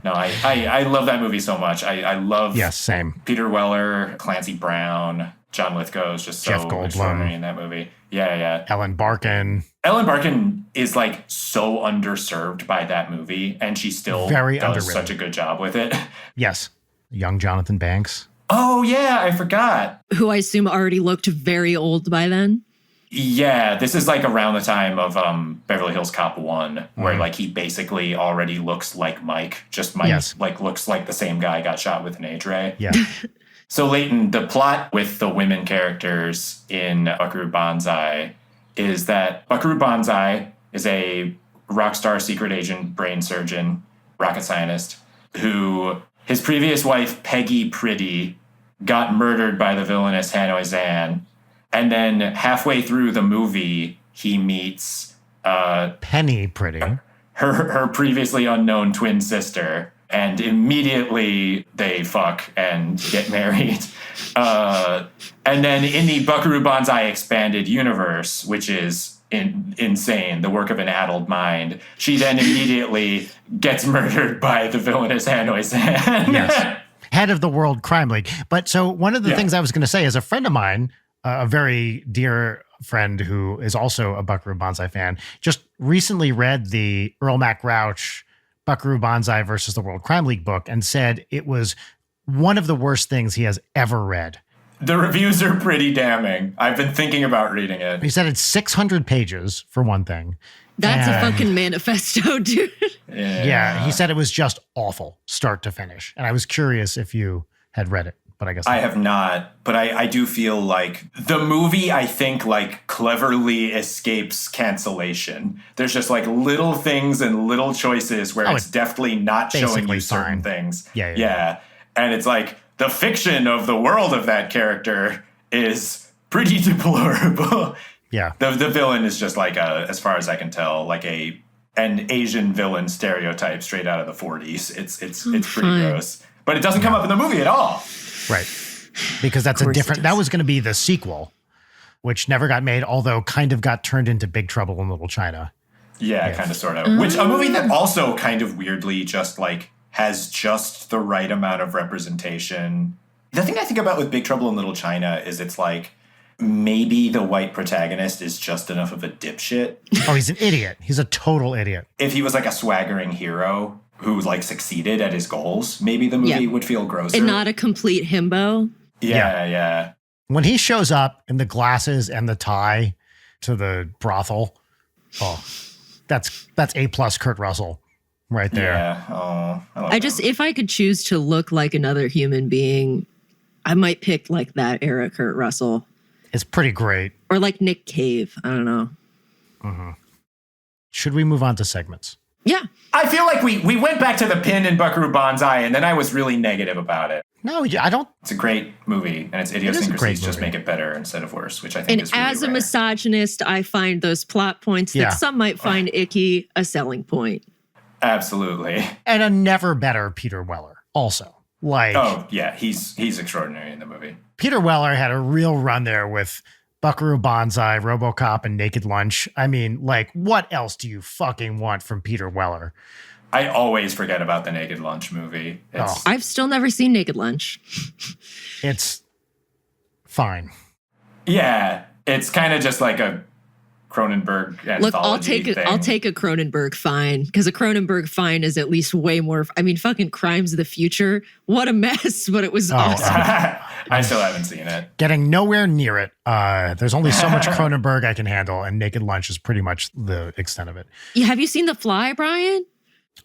S3: No, I love that movie so much. I love
S2: same.
S3: Peter Weller, Clancy Brown, John Lithgow is just so extraordinary in that movie. Yeah.
S2: Ellen Barkin.
S3: Ellen Barkin is like so underserved by that movie, and she still does such a good job with it.
S2: Yes. Young Jonathan Banks.
S3: Oh, yeah, I forgot.
S1: Who I assume already looked very old by then.
S3: Yeah, this is like around the time of Beverly Hills Cop 1, where like he basically already looks like Mike. Just Mike like looks like the same guy got shot with an age-ray.
S2: Yeah.
S3: So Leighton, the plot with the women characters in Buckaroo Banzai is that Buckaroo Banzai is a rock star secret agent brain surgeon, rocket scientist, who his previous wife, Peggy Pretty, got murdered by the villainous Hanoi Zan. And then halfway through the movie, he meets
S2: Penny Pretty.
S3: her previously unknown twin sister. And immediately they fuck and get married. And then in the Buckaroo Banzai expanded universe, which is insane, the work of an addled mind, she then immediately gets murdered by the villainous Hanoi San.
S2: Yes. Head of the World Crime League. But so one of the things I was going to say is a friend of mine, a very dear friend who is also a Buckaroo Banzai fan, just recently read the Earl Mac Rauch Buckaroo Banzai versus the World Crime League book and said it was one of the worst things he has ever read.
S3: The reviews are pretty damning. I've been thinking about reading it.
S2: He said it's 600 pages for one thing.
S1: That's a fucking manifesto, dude.
S2: Yeah, he said it was just awful, start to finish. And I was curious if you had read it, but I guess
S3: I have not. But I do feel like the movie, I think, like, cleverly escapes cancellation. There's just like little things and little choices where it's definitely not showing you certain things. Yeah. And it's like the fiction of the world of that character is pretty deplorable.
S2: Yeah.
S3: The villain is just like as far as I can tell, like an Asian villain stereotype straight out of the 40s. It's pretty gross. But it doesn't come up in the movie at all.
S2: Right. Because that's a different, that was going to be the sequel, which never got made, although kind of got turned into Big Trouble in Little China.
S3: Yeah, kind of, sort of. Which a movie that also kind of weirdly just like has just the right amount of representation. The thing I think about with Big Trouble in Little China is it's like, maybe the white protagonist is just enough of a dipshit.
S2: Oh, he's an idiot. He's a total idiot.
S3: If he was like a swaggering hero who like succeeded at his goals, maybe the movie would feel grosser.
S1: And not a complete himbo.
S3: Yeah.
S2: When he shows up in the glasses and the tie to the brothel, that's A+ Kurt Russell right there.
S3: Yeah.
S1: If I could choose to look like another human being, I might pick like that era Kurt Russell.
S2: It's pretty great.
S1: Or like Nick Cave. I don't know.
S2: Mm-hmm. Should we move on to segments?
S1: Yeah.
S3: I feel like we went back to the pin in Buckaroo Banzai, and then I was really negative about it.
S2: No, I don't.
S3: It's a great movie, and its idiosyncrasies just make it better instead of worse, which I think is really
S1: as a
S3: rare.
S1: misogynist, I find those plot points that some might find icky a selling point.
S3: Absolutely.
S2: And a never better Peter Weller also. Like,
S3: oh, yeah, he's extraordinary in the movie.
S2: Peter Weller had a real run there with Buckaroo Banzai, RoboCop, and Naked Lunch. I mean, like, what else do you fucking want from Peter Weller?
S3: I always forget about the Naked Lunch movie.
S1: I've still never seen Naked Lunch.
S2: It's fine.
S3: Yeah, it's kind of just like a Cronenberg anthology.
S1: Look, I'll take a Cronenberg fine, because a Cronenberg fine is at least way more. I mean, fucking Crimes of the Future. What a mess, but it was awesome.
S3: I still haven't seen it.
S2: Getting nowhere near it. There's only so much Cronenberg I can handle, and Naked Lunch is pretty much the extent of it.
S1: Yeah, have you seen The Fly, Brian?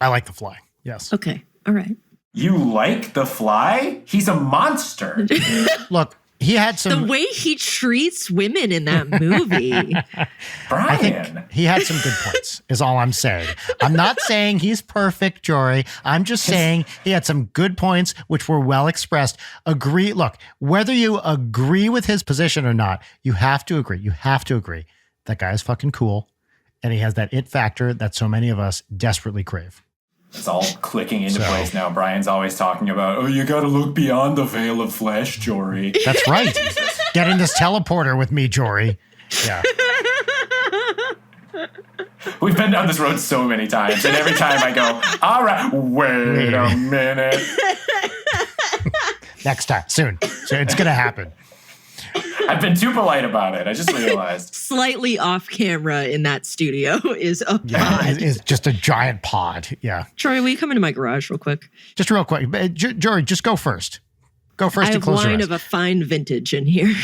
S2: I like The Fly. Yes.
S1: Okay. All right.
S3: You like The Fly? He's a monster.
S2: Look. He had some...
S1: The way he treats women in that movie.
S3: Brian.
S2: I think he had some good points, is all I'm saying. I'm not saying he's perfect, Jory. I'm just saying he had some good points, which were well expressed. Look, whether you agree with his position or not, you have to agree. You have to agree. That guy is fucking cool, and he has that it factor that so many of us desperately crave.
S3: It's all clicking into place now. Brian's always talking about, you got to look beyond the veil of flesh, Jory.
S2: That's right. Get in this teleporter with me, Jory. Yeah.
S3: We've been down this road so many times, and every time I go, all right, wait a minute.
S2: Next time, soon. So it's going to happen.
S3: I've been too polite about it. I just realized.
S1: Slightly off camera in that studio is a pod.
S2: It's just a giant pod. Yeah.
S1: Troy, will you come into my garage real quick?
S2: Just real quick. Jory, just go first. Go first to close your eyes.
S1: I have wine of a fine vintage in here.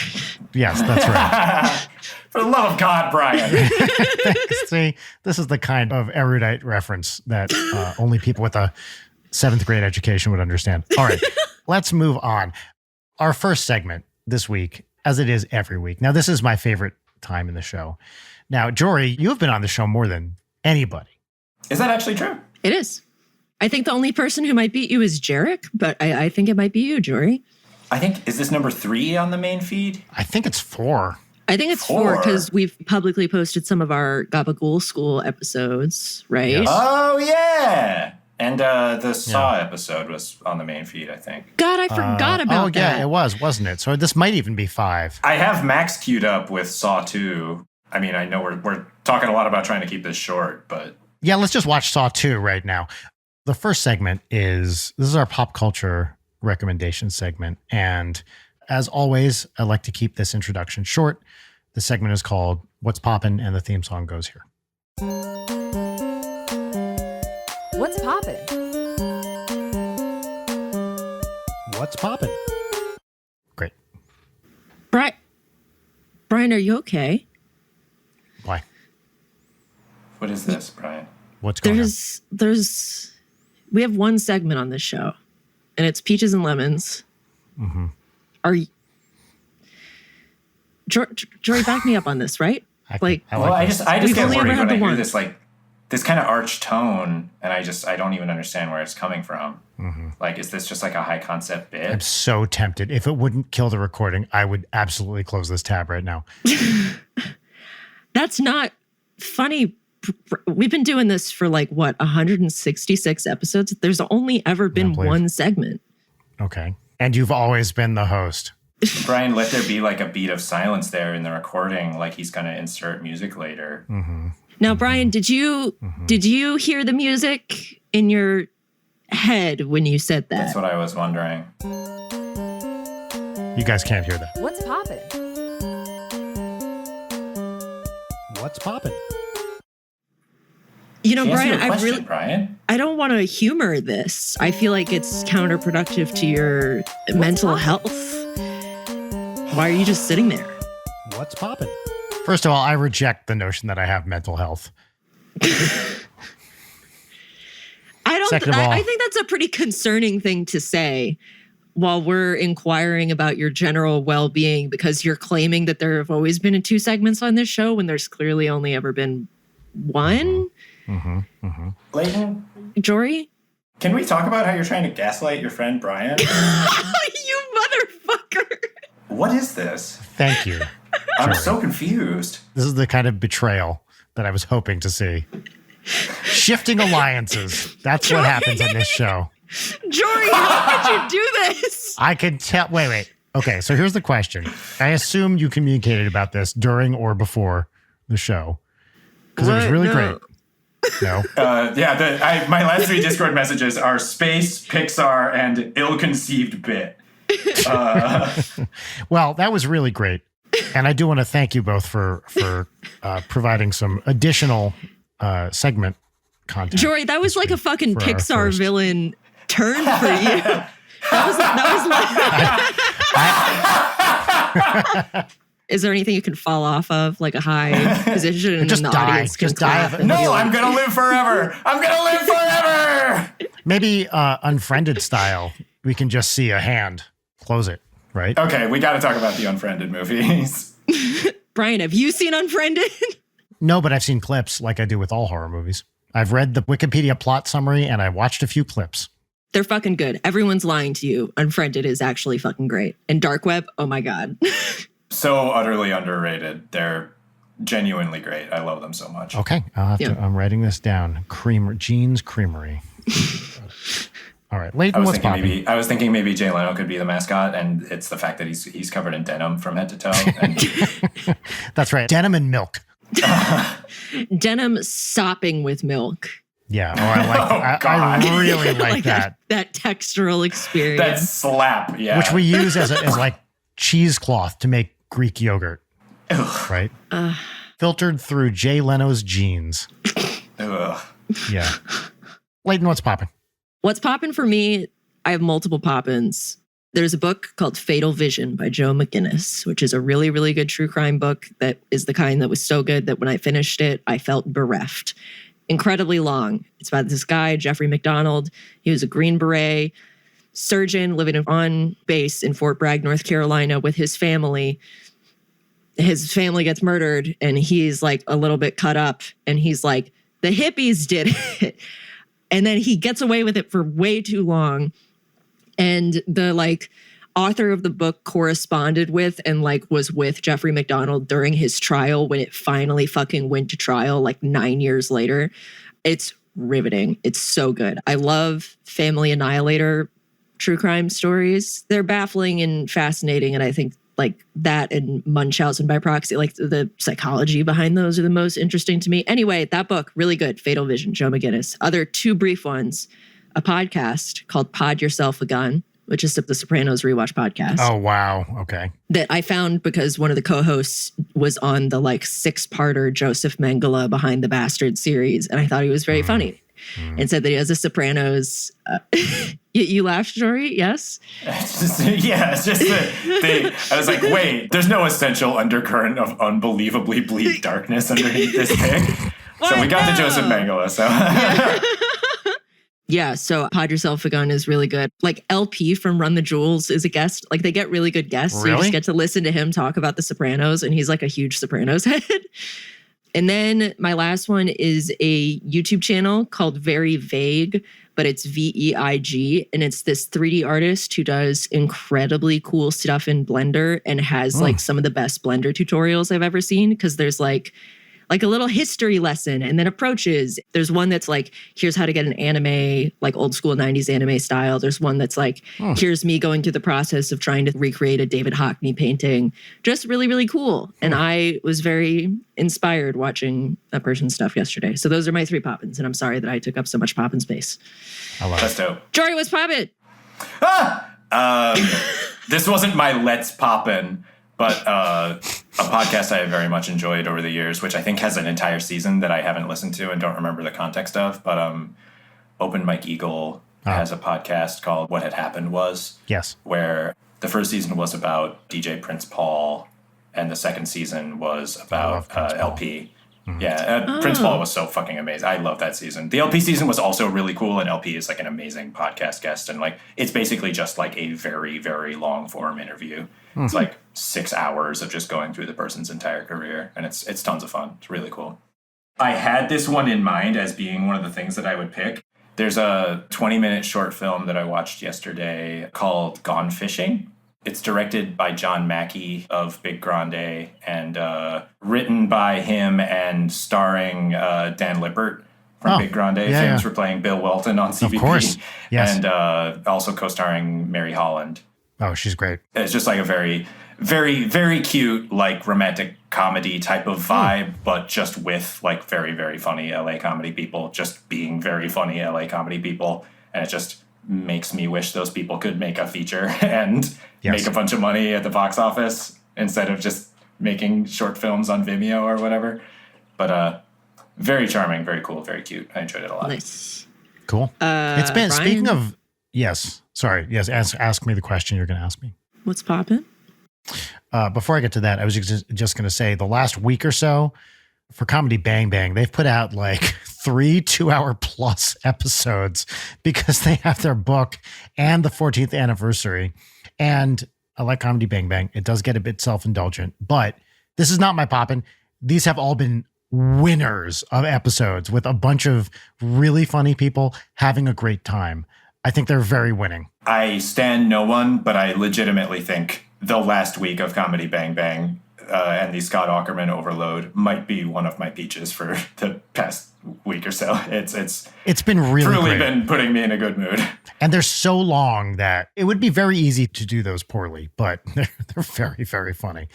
S2: Yes, that's right.
S3: For the love of God, Brian.
S2: See, this is the kind of erudite reference that only people with a 7th grade education would understand. All right, let's move on. Our first segment this week, as it is every week. Now, this is my favorite time in the show. Now, Jory, you've been on the show more than anybody.
S3: Is that actually true?
S1: It is. I think the only person who might beat you is Jarek, but I think it might be you, Jory.
S3: I think, is this number 3 on the main feed?
S2: I think it's 4.
S1: I think it's 4 because we've publicly posted some of our Gabagool School episodes, right?
S2: Yes.
S3: Oh, yeah. And the Saw episode was on the main feed, I think.
S1: God, I forgot about that.
S2: Oh, yeah, it was, wasn't it? So this might even be 5.
S3: I have Max queued up with Saw 2. I mean, I know we're talking a lot about trying to keep this short, but...
S2: Yeah, let's just watch Saw 2 right now. The first segment this is our pop culture recommendation segment. And as always, I like to keep this introduction short. The segment is called What's Poppin', and the theme song goes here.
S4: What's poppin'?
S2: What's poppin'? Great.
S1: Brian, are you okay?
S2: Why?
S3: What is this, Brian?
S2: What's going on?
S1: We have one segment on this show, and it's Peaches and Lemons.
S2: Mm-hmm.
S1: Are you... Jory, back me up on this, right?
S3: I just
S1: We've
S3: get
S1: only ever
S3: worried
S1: had
S3: when I
S1: the
S3: hear
S1: one.
S3: this kind of arch tone, and I don't even understand where it's coming from.
S2: Mm-hmm.
S3: Like, is this just like a high concept bit?
S2: I'm so tempted. If it wouldn't kill the recording, I would absolutely close this tab right now.
S1: That's not funny. We've been doing this for 166 episodes. There's only ever been one segment.
S2: Okay. And you've always been the host.
S3: Brian, let there be like a beat of silence there in the recording, like he's going to insert music later.
S2: Mm-hmm.
S1: Now, Brian, did you hear the music in your head when you said that?
S3: That's what I was wondering.
S2: You guys can't hear that.
S4: What's poppin'?
S2: What's poppin'?
S1: You know,
S3: Answer
S1: Brian,
S3: your question, Brian.
S1: I don't want to humor this. I feel like it's counterproductive to your mental health. Why are you just sitting there?
S2: What's poppin'? First of all, I reject the notion that I have mental health. Second of all,
S1: I think that's a pretty concerning thing to say while we're inquiring about your general well-being, because you're claiming that there have always been 2 segments on this show when there's clearly only ever been one.
S2: Mm-hmm, mm-hmm.
S3: Leighton,
S1: Jory?
S3: can we talk about how you're trying to gaslight your friend Brian?
S1: You motherfucker!
S3: What is this?
S2: Thank you.
S3: I'm
S2: Jory.
S3: so confused.
S2: This is the kind of betrayal that I was hoping to see. Shifting alliances. That's what happens on this show.
S1: Jory, how could you do this?
S2: I can tell. Wait. Okay, so here's the question. I assume you communicated about this during or before the show, because it was really great. No.
S3: My last 3 Discord messages are space, Pixar, and ill-conceived bit.
S2: Well, that was really great. And I do want to thank you both for providing some additional segment content.
S1: Jory, that was like a fucking Pixar villain turn for you. That was Is there anything you can fall off of, like a high position, and
S2: Just
S1: then the
S2: die.
S1: audience can
S2: Just die.
S1: clap and
S3: No,
S1: be like,
S3: I'm going to live forever. I'm going to live forever.
S2: Maybe Unfriended style. We can just see a hand. Close it, right?
S3: Okay, we got to talk about the Unfriended movies.
S1: Brian, have you seen Unfriended?
S2: No, but I've seen clips like I do with all horror movies. I've read the Wikipedia plot summary and I watched a few clips.
S1: They're fucking good. Everyone's lying to you. Unfriended is actually fucking great. And Dark Web, oh my God.
S3: So utterly underrated. They're genuinely great. I love them so much.
S2: Okay, I'll have to. I'm writing this down. Jean's Creamery. All right, Leighton, what's popping?
S3: I was thinking maybe Jay Leno could be the mascot, and it's the fact that he's covered in denim from head to toe. And
S2: That's right, denim and milk.
S1: Denim sopping with milk.
S2: Yeah, I really like that.
S1: That textural experience.
S3: that slap, yeah.
S2: Which we use as like cheesecloth to make Greek yogurt.
S3: Ugh.
S2: Right? Filtered through Jay Leno's jeans.
S3: Ugh.
S2: Yeah. Leighton, what's popping?
S1: What's popping for me, I have multiple pop-ins. There's a book called Fatal Vision by Joe McGinnis, which is a really, really good true crime book that is the kind that was so good that when I finished it, I felt bereft. Incredibly long. It's about this guy, Jeffrey McDonald. He was a Green Beret surgeon living on base in Fort Bragg, North Carolina with his family. His family gets murdered and he's like a little bit cut up and he's like, the hippies did it. And then he gets away with it for way too long. And the like author of the book corresponded with and like was with Jeffrey McDonald during his trial when it finally fucking went to trial like 9 years later. It's riveting. It's so good. I love Family Annihilator true crime stories. They're baffling and fascinating, and I think like that and Munchausen by proxy, like the psychology behind those are the most interesting to me. Anyway, that book, really good. Fatal Vision, Joe McGinnis. Other two brief ones, a podcast called Pod Yourself a Gun, which is the Sopranos rewatch podcast.
S2: Oh, wow. Okay.
S1: That I found because one of the co-hosts was on the like 6-parter Joseph Mengele Behind the Bastard series. And I thought he was very funny and said that he has a Sopranos. You laughed, Jory? Yes?
S3: It's just I was like, wait, there's no essential undercurrent of unbelievably bleak darkness underneath this pick. So we got to Joseph Mengele. So
S1: yeah, so Pod Yourself a Gun is really good. Like LP from Run the Jewels is a guest. Like they get really good guests.
S2: Really?
S1: So you just get to listen to him talk about the Sopranos, and he's like a huge Sopranos head. And then my last one is a YouTube channel called Very Vague, but it's VEIG. And it's this 3D artist who does incredibly cool stuff in Blender and has like some of the best Blender tutorials I've ever seen. Because there's like a little history lesson and then approaches. There's one that's like, here's how to get an anime, like old school 90s anime style. There's one that's like, here's me going through the process of trying to recreate a David Hockney painting. Just really, really cool. And I was very inspired watching that person's stuff yesterday. So those are my 3 poppins. And I'm sorry that I took up so much poppin space.
S2: I love
S3: that's dope.
S1: Jory, what's poppin'?
S3: This wasn't my Let's Poppin', but a podcast I have very much enjoyed over the years, which I think has an entire season that I haven't listened to and don't remember the context of. But Open Mike Eagle has a podcast called What Had Happened Was.
S2: Yes.
S3: Where the first season was about DJ Prince Paul, and the second season was about LP. Yeah, Prince Paul was so fucking amazing. I love that season. The LP season was also really cool, and LP is like an amazing podcast guest. And like, it's basically just like a very, very long form interview. It's like 6 hours of just going through the person's entire career, and it's tons of fun. It's really cool. I had this one in mind as being one of the things that I would pick. There's a 20-minute short film that I watched yesterday called Gone Fishing. It's directed by John Mackey of Big Grande and written by him and starring Dan Lippert from Big Grande, famous for playing Bill Welton on CVP.
S2: Of course, yes.
S3: And also co-starring Mary Holland.
S2: Oh, she's great.
S3: It's just like a very, very, very cute, like romantic comedy type of vibe, but just with like very, very funny LA comedy people, just being very funny LA comedy people. And it just makes me wish those people could make a feature and make a bunch of money at the box office instead of just making short films on Vimeo or whatever. But very charming, very cool, very cute. I enjoyed it a lot.
S1: Nice.
S2: Cool. It's been,
S1: Brian?
S2: speaking of, yes, sorry. Yes, ask me the question you're going to ask me.
S1: What's poppin'?
S2: Before I get to that, I was just going to say the last week or so for Comedy Bang Bang, they've put out like 3 2-hour plus episodes because they have their book and the 14th anniversary. And I like Comedy Bang Bang. It does get a bit self-indulgent, but this is not my poppin'. These have all been winners of episodes with a bunch of really funny people having a great time. I think they're very winning.
S3: I stand no one, but I legitimately think the last week of Comedy Bang Bang and the Scott Aukerman overload might be one of my peaches for the past week or so. It's
S2: been really
S3: truly
S2: great.
S3: Been putting me in a good mood.
S2: And they're so long that it would be very easy to do those poorly, but they're very, very funny.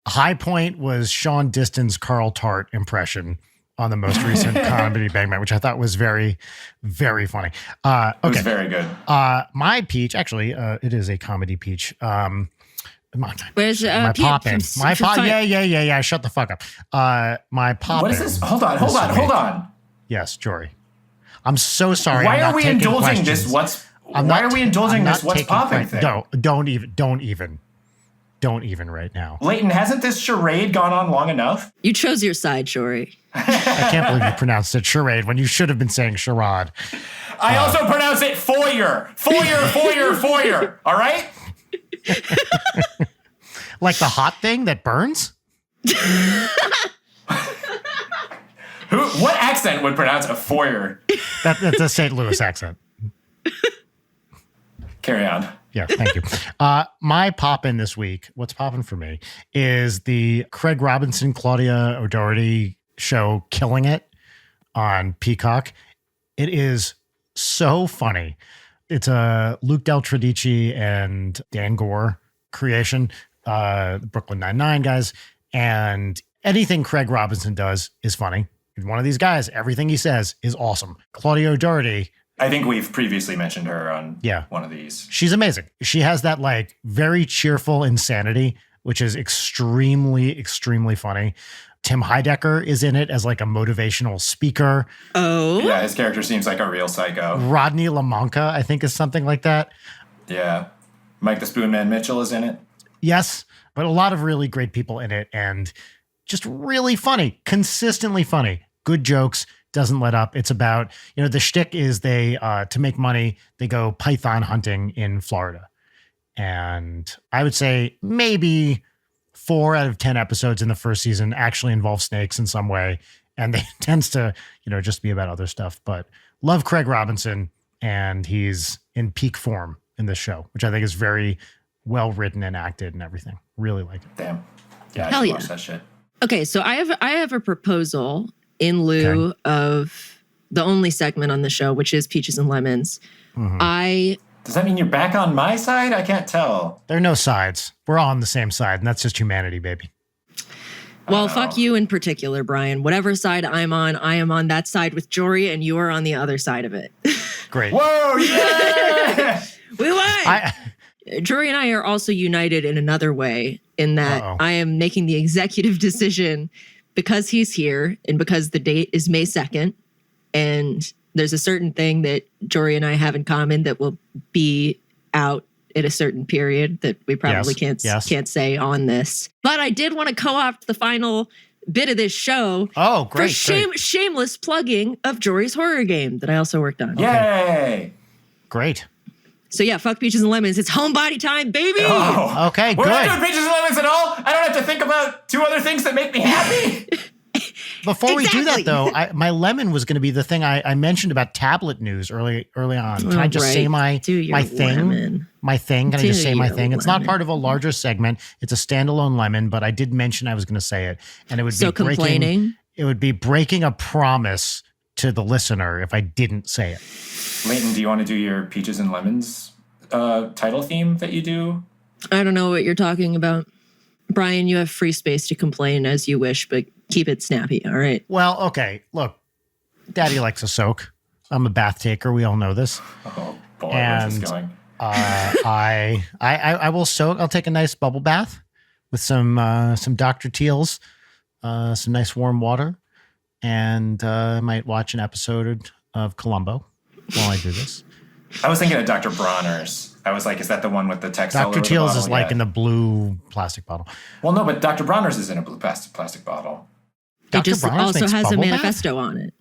S2: High point was Sean Diston's Carl Tart impression on the most recent Comedy Bang Bang, which I thought was very, very funny. Okay.
S3: It was very good.
S2: My peach, actually, it is a comedy peach.
S1: Where's
S2: my
S1: Pete
S2: poppin'?
S1: from-
S2: My
S1: from
S2: pop.
S1: Fire-
S2: Yeah. Shut the fuck up. My poppin'.
S3: What is this? Hold on.
S2: Yes, Jory. I'm so sorry.
S3: Why
S2: I'm
S3: are
S2: not
S3: we
S2: taking
S3: indulging
S2: questions.
S3: this? Why
S2: I'm not-
S3: are we indulging
S2: I'm
S3: this?
S2: not
S3: What's
S2: taking
S3: popping
S2: que-
S3: thing?
S2: Don't even right now.
S3: Leighton, hasn't this charade gone on long enough?
S1: You chose your side, Jory.
S2: I can't believe you pronounced it charade when you should have been saying charade.
S3: I also pronounce it foyer. Foyer. All right?
S2: Like the hot thing that burns?
S3: What accent would pronounce a foyer?
S2: That's a St. Louis accent.
S3: Carry on.
S2: Yeah, thank you. My pop-in this week, what's popping for me, is the Craig Robinson, Claudia O'Doherty show Killing It on Peacock. It is so funny. It's a Luke Del Tredici and Dan Gore creation, the Brooklyn Nine-Nine guys. And anything Craig Robinson does is funny. He's one of these guys. Everything he says is awesome. Claudia O'Doherty,
S3: I think we've previously mentioned her on one of these.
S2: she's amazing. She has that like very cheerful insanity, which is extremely, extremely funny. Tim Heidecker is in it as like a motivational speaker.
S1: Oh.
S3: Yeah, his character seems like a real psycho.
S2: Rodney LaManca, I think, is something like that.
S3: Yeah. Mike the Spoonman Mitchell is in it.
S2: Yes, but a lot of really great people in it and just really funny, consistently funny. Good jokes, doesn't let up. It's about, the shtick is they, to make money, they go python hunting in Florida. And I would say maybe 4 out of 10 episodes in the first season actually involve snakes in some way. And they tends to, just be about other stuff. But love Craig Robinson, and he's in peak form in this show, which I think is very well written and acted and everything. Really like it.
S3: Damn. Yeah,
S1: Hell
S3: I
S1: yeah.
S3: watch that shit.
S1: Okay, so I have a proposal in lieu of the only segment on the show, which is Peaches and Lemons.
S2: Mm-hmm.
S3: Does that mean you're back on my side? I can't tell.
S2: There are no sides. We're all on the same side, and that's just humanity, baby.
S1: Well, fuck you in particular, Brian. Whatever side I'm on, I am on that side with Jory, and you are on the other side of it.
S2: Great.
S3: Whoa, yeah!
S1: We won! Jory and I are also united in another way, in that I am making the executive decision because he's here and because the date is May 2nd. And there's a certain thing that Jory and I have in common that will be out at a certain period that we probably can't say on this. But I did want to co-opt the final bit of this show.
S2: Oh, great.
S1: For shameless plugging of Jory's horror game that I also worked on.
S3: Yay!
S2: Great.
S1: So yeah, fuck Peaches and Lemons. It's homebody time, baby.
S3: Oh.
S2: Okay,
S3: We're
S2: good.
S3: not doing Peaches and Lemons at all? I don't have to think about 2 other things that make me happy?
S2: Before we do that, though, my lemon was going to be the thing I mentioned about tablet news early on. Can I just say my thing?
S1: Lemon.
S2: My thing? Can I just say my thing? It's not
S1: lemon.
S2: part of a larger segment. It's a standalone lemon, but I did mention I was going to say it. And it would be
S1: complaining.
S2: It would be breaking a promise to the listener if I didn't say it.
S3: Leighton, do you want to do your Peaches and Lemons title theme that you do?
S1: I don't know what you're talking about. Brian, you have free space to complain as you wish, but keep it snappy, all right?
S2: Well, okay. Look, Daddy likes a soak. I'm a bath taker. We all know this.
S3: Oh, boy, where's this going?
S2: I will soak. I'll take a nice bubble bath with some Dr. Teal's, some nice warm water, and I might watch an episode of Columbo while I do this.
S3: I was thinking of Dr. Bronner's. I was like, is that the one with the text all over
S2: Dr.
S3: the
S2: Teal's
S3: bottle?
S2: is like in the blue plastic bottle.
S3: Well, no, but Dr. Bronner's is in a blue plastic bottle.
S1: It just
S2: Bronner's
S1: also
S2: makes
S1: has a
S2: bubble bath?
S1: manifesto on it.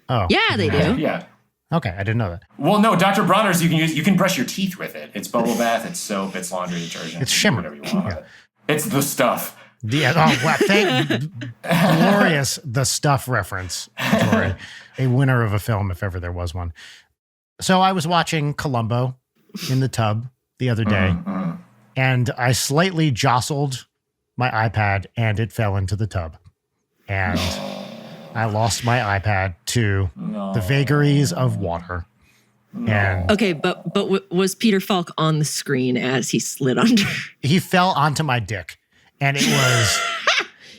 S2: Oh.
S1: Yeah, they do.
S3: Yeah.
S2: Okay, I didn't know that.
S3: Well, no, Dr. Bronner's you can brush your teeth with it. It's bubble bath, it's soap, it's laundry detergent.
S2: It's shimmer.
S3: Whatever you want with it. It's the stuff.
S2: Glorious The Stuff reference, Jory. A winner of a film, if ever there was one. So I was watching Columbo in the tub the other day, and I slightly jostled my iPad, and it fell into the tub. And I lost my iPad to the vagaries of water. And
S1: Okay, but was Peter Falk on the screen as he slid under?
S2: he fell onto my dick, and it was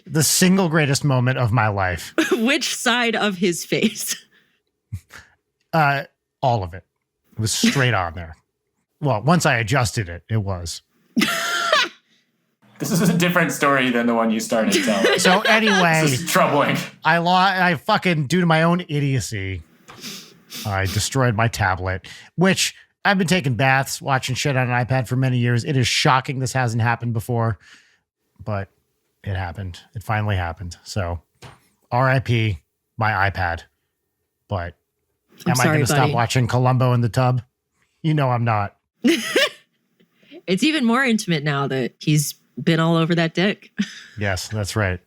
S2: the single greatest moment of my life.
S1: Which side of his face?
S2: All of it. It was straight on there. Well, once I adjusted it, it was.
S3: This is a different story than the one you started telling.
S2: So anyway,
S3: This is troubling.
S2: I fucking, due to my own idiocy, I destroyed my tablet, which I've been taking baths, watching shit on an iPad for many years. It is shocking this hasn't happened before, but it happened. It finally happened. So RIP my iPad. But am I going to stop watching Columbo in the tub? You know I'm not.
S1: It's even more intimate now that he's been all over that dick.
S2: Yes, that's right.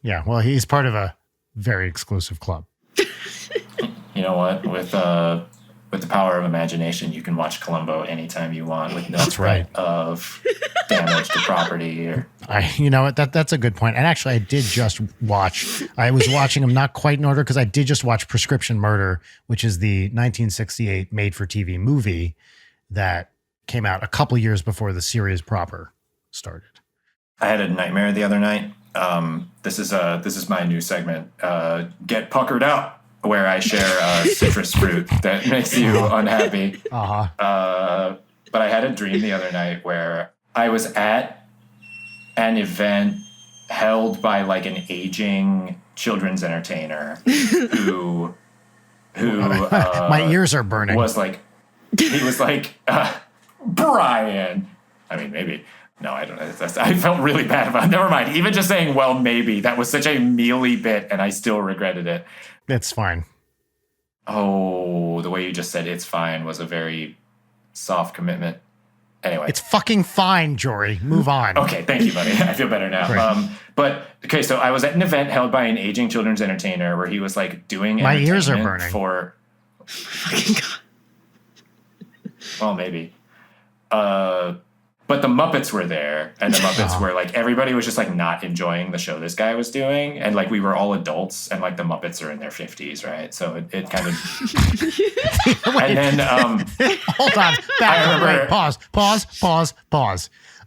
S2: Yeah, well, he's part of a very exclusive club.
S3: You know what? With with the power of imagination, you can watch Columbo anytime you want with no
S2: That's
S3: threat
S2: right.
S3: of damage to property. Or
S2: You know what? That's a good point. And actually, I did just watch. I was watching them not quite in order because I did just watch Prescription Murder, which is the 1968 made-for-TV movie that came out a couple years before the series proper started.
S3: I had a nightmare the other night. This is my new segment. Get puckered out, where I share a citrus fruit that makes you unhappy.
S2: Uh-huh.
S3: But I had a dream the other night where I was at an event held by like an aging children's entertainer who
S2: My ears are burning.
S3: He was like, Brian. I mean, maybe. No, I don't know. I felt really bad about it. Never mind. Even just saying, well, maybe. That was such a mealy bit, and I still regretted it.
S2: It's fine.
S3: Oh, the way you just said it's fine was a very soft commitment. Anyway.
S2: It's fucking fine, Jory. Move on.
S3: Okay, thank you, buddy. I feel better now.
S2: Right.
S3: Okay, so I was at an event held by an aging children's entertainer where he was like doing
S2: My ears are
S3: entertainment
S2: burning.
S1: Fucking God.
S3: Well, maybe. But the Muppets were there, and the Muppets were like, everybody was just like not enjoying the show this guy was doing. And like, we were all adults, and like the Muppets are in their 50s, right? So it kind of. And then.
S2: Hold on. Wait, pause.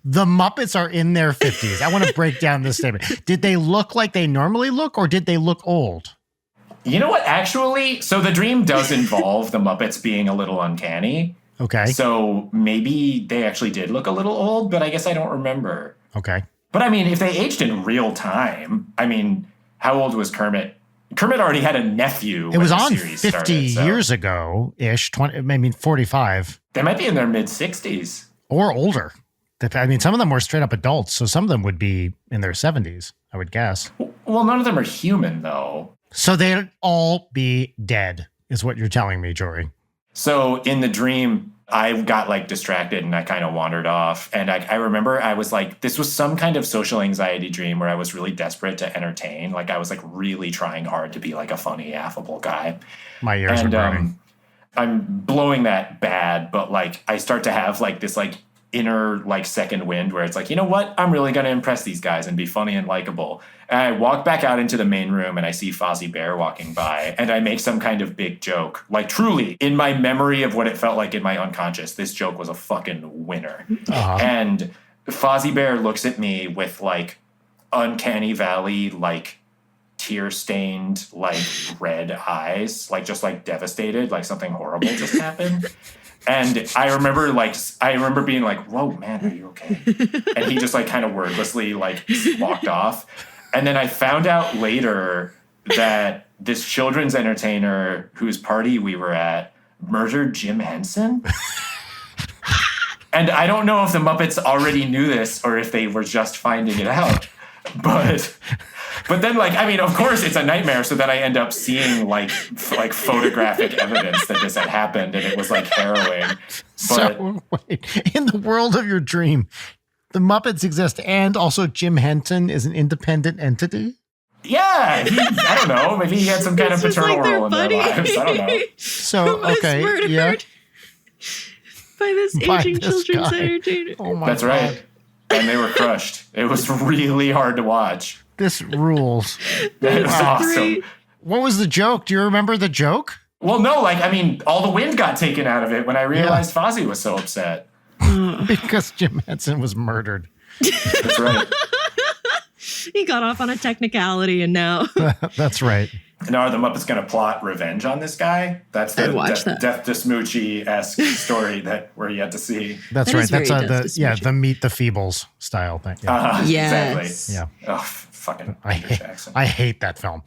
S2: The Muppets are in their 50s. I want to break down this statement. Did they look like they normally look, or did they look old?
S3: You know what? Actually, so the dream does involve the Muppets being a little uncanny.
S2: Okay.
S3: So maybe they actually did look a little old, but I guess I don't remember.
S2: Okay.
S3: But I mean, if they aged in real time, I mean, how old was Kermit? Kermit already had a nephew.
S2: It was
S3: when the
S2: on
S3: series
S2: 50
S3: started, so
S2: years ago-ish, 45.
S3: They might be in their mid-60s.
S2: Or older. I mean, some of them were straight up adults, so some of them would be in their 70s, I would guess.
S3: Well, none of them are human, though.
S2: So they'd all be dead, is what you're telling me, Jory.
S3: So in the dream, I got like distracted and I kind of wandered off. And I remember I was like, this was some kind of social anxiety dream where I was really desperate to entertain. Like I was like really trying hard to be like a funny, affable guy.
S2: My ears are burning.
S3: I'm blowing that bad, but like I start to have like this like inner like second wind where it's like, you know what? I'm really going to impress these guys and be funny and likable. And I walk back out into the main room and I see Fozzie Bear walking by and I make some kind of big joke. Like truly, in my memory of what it felt like in my unconscious, this joke was a fucking winner.
S2: Uh-huh.
S3: And Fozzie Bear looks at me with like uncanny valley, like tear-stained, like red eyes, like just like devastated, like something horrible just happened. And I remember being like, whoa, man, are you okay? And he just like kind of wordlessly like walked off. And then I found out later that this children's entertainer whose party we were at murdered Jim Henson. And I don't know if the Muppets already knew this or if they were just finding it out. But then, like, I mean, of course it's a nightmare. So then I end up seeing like photographic evidence that this had happened, and it was like harrowing.
S2: So wait, in the world of your dream, the Muppets exist, and also Jim Henson is an independent entity?
S3: Yeah, I don't know. Maybe he had some kind of paternal
S1: like
S3: role in their lives. I don't know.
S2: So,
S1: Was
S2: okay,
S1: murdered
S2: yeah.
S1: by this
S2: By
S1: aging
S2: this
S1: children's
S2: guy.
S1: entertainer.
S2: Oh my
S3: That's
S2: God.
S3: right. And they were crushed. It was really hard to watch.
S2: This rules.
S3: It was awesome.
S1: Great.
S2: What was the joke? Do you remember the joke?
S3: Well, no, like, I mean, all the wind got taken out of it when I realized Fozzie was so upset.
S2: Because Jim Henson was murdered.
S3: That's right.
S1: He got off on a technicality, and now
S2: That's right.
S3: Now are the Muppets going to plot revenge on this guy? That's the
S1: I'd watch that.
S3: Death to Smoochie-esque story that we're yet to see.
S2: That's
S1: That
S2: right.
S1: is very
S2: That's
S1: Death to
S2: the Meet the Feebles style thing. Yeah.
S1: Yes.
S3: Exactly.
S2: Yeah.
S3: Oh, fucking
S2: I
S3: Peter Jackson.
S2: hate that film.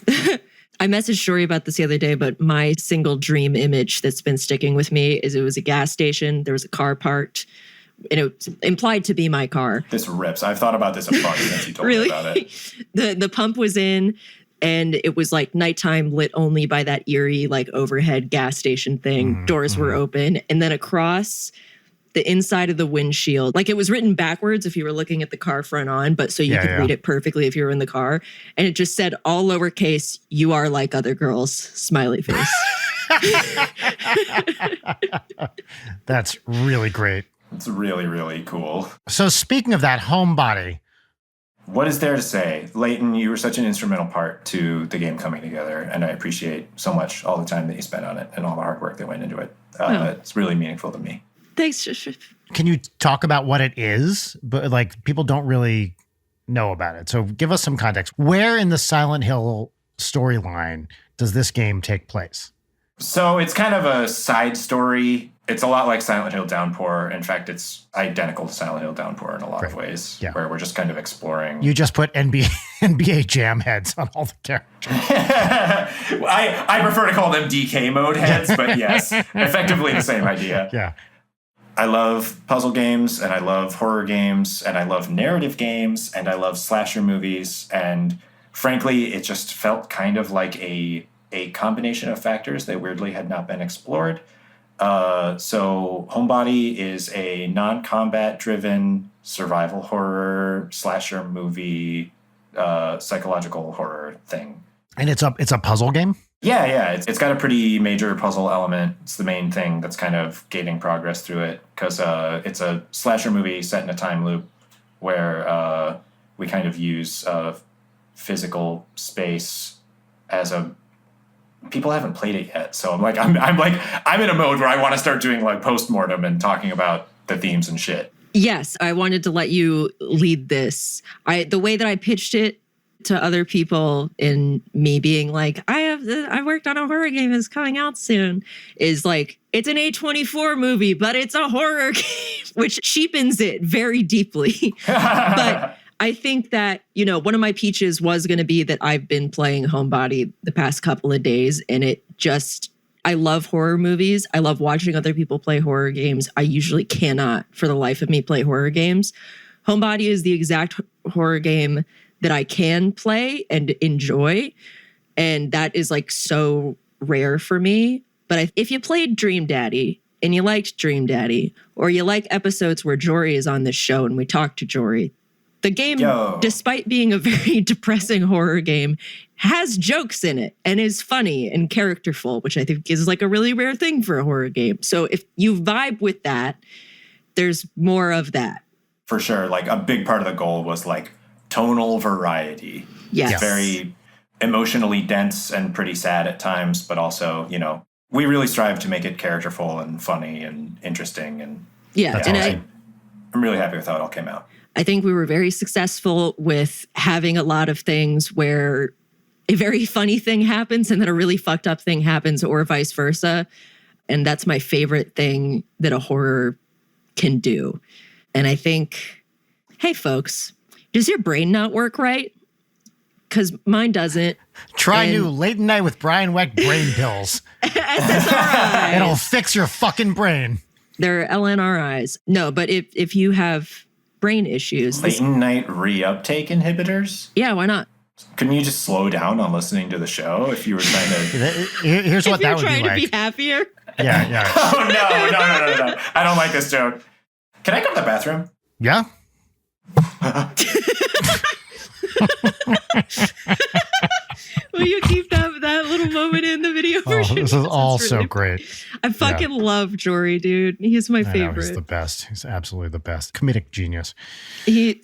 S1: I messaged Jory about this the other day, but my single dream image that's been sticking with me is it was a gas station. There was a car parked, and it was implied to be my car.
S3: This rips. I've thought about this a bunch since you told me
S1: Really?
S3: about it.
S1: The pump was in, and it was like nighttime, lit only by that eerie like overhead gas station thing. Doors were open, and then across the inside of the windshield, like it was written backwards if you were looking at the car front on, but so you could read it perfectly if you were in the car. And it just said all lowercase, "You are like other girls," smiley face.
S2: That's really great.
S3: It's really, really cool.
S2: So speaking of that, Homebody.
S3: What is there to say? Leighton, you were such an instrumental part to the game coming together, and I appreciate so much all the time that you spent on it and all the hard work that went into it. It's really meaningful to me.
S1: Thanks.
S2: Can you talk about what it is? But like people don't really know about it. So give us some context. Where in the Silent Hill storyline does this game take place?
S3: So it's kind of a side story. It's a lot like Silent Hill Downpour. In fact, it's identical to Silent Hill Downpour in a lot of ways, where we're just kind of exploring.
S2: You just put NBA Jam heads on all the characters.
S3: I prefer to call them DK mode heads, but yes, effectively the same idea.
S2: Yeah.
S3: I love puzzle games, and I love horror games, and I love narrative games, and I love slasher movies. And frankly, it just felt kind of like a combination of factors that weirdly had not been explored. So Homebody is a non-combat driven survival horror slasher movie, psychological horror thing.
S2: And it's a puzzle game?
S3: Yeah. It's got a pretty major puzzle element. It's the main thing that's kind of gating progress through it, because it's a slasher movie set in a time loop where we kind of use physical space as a... People haven't played it yet, so I'm in a mode where I want to start doing like postmortem and talking about the themes and shit.
S1: Yes, I wanted to let you lead this. The way that I pitched it to other people, in me being like, I worked on a horror game that's coming out soon, is like, it's an A24 movie, but it's a horror game, which cheapens it very deeply. But I think that, one of my pitches was going to be that I've been playing Homebody the past couple of days, and I love horror movies. I love watching other people play horror games. I usually cannot, for the life of me, play horror games. Homebody is the exact horror game that I can play and enjoy, and that is like so rare for me. But if you played Dream Daddy and you liked Dream Daddy, or you like episodes where Jory is on this show and we talk to Jory, the game, despite being a very depressing horror game, has jokes in it and is funny and characterful, which I think is like a really rare thing for a horror game. So if you vibe with that, there's more of that.
S3: For sure. Like a big part of the goal was like tonal variety.
S1: Yes.
S3: It's very emotionally dense and pretty sad at times, but also, we really strive to make it characterful and funny and interesting. And I'm really happy with how it all came out.
S1: I think we were very successful with having a lot of things where a very funny thing happens and then a really fucked up thing happens, or vice versa. And that's my favorite thing that a horror can do. And I think, hey, folks, does your brain not work right? Because mine doesn't.
S2: Try new late night with Brian Weck brain pills.
S1: SSRIs.
S2: It'll fix your fucking brain.
S1: They're LNRIs. No, but if you have brain issues.
S3: Late night reuptake inhibitors?
S1: Yeah, why not?
S3: Couldn't you just slow down on listening to the show if you were trying to...
S2: Here's what that would be like.
S1: If you're trying to be happier?
S2: Yeah.
S3: Oh, no. I don't like this joke. Can I go to the bathroom?
S2: Yeah.
S1: Will you keep that little moment in the video version?
S2: This is all so great.
S1: I fucking love Jory, dude. He's my favorite.
S2: He's the best. He's absolutely the best. Comedic genius.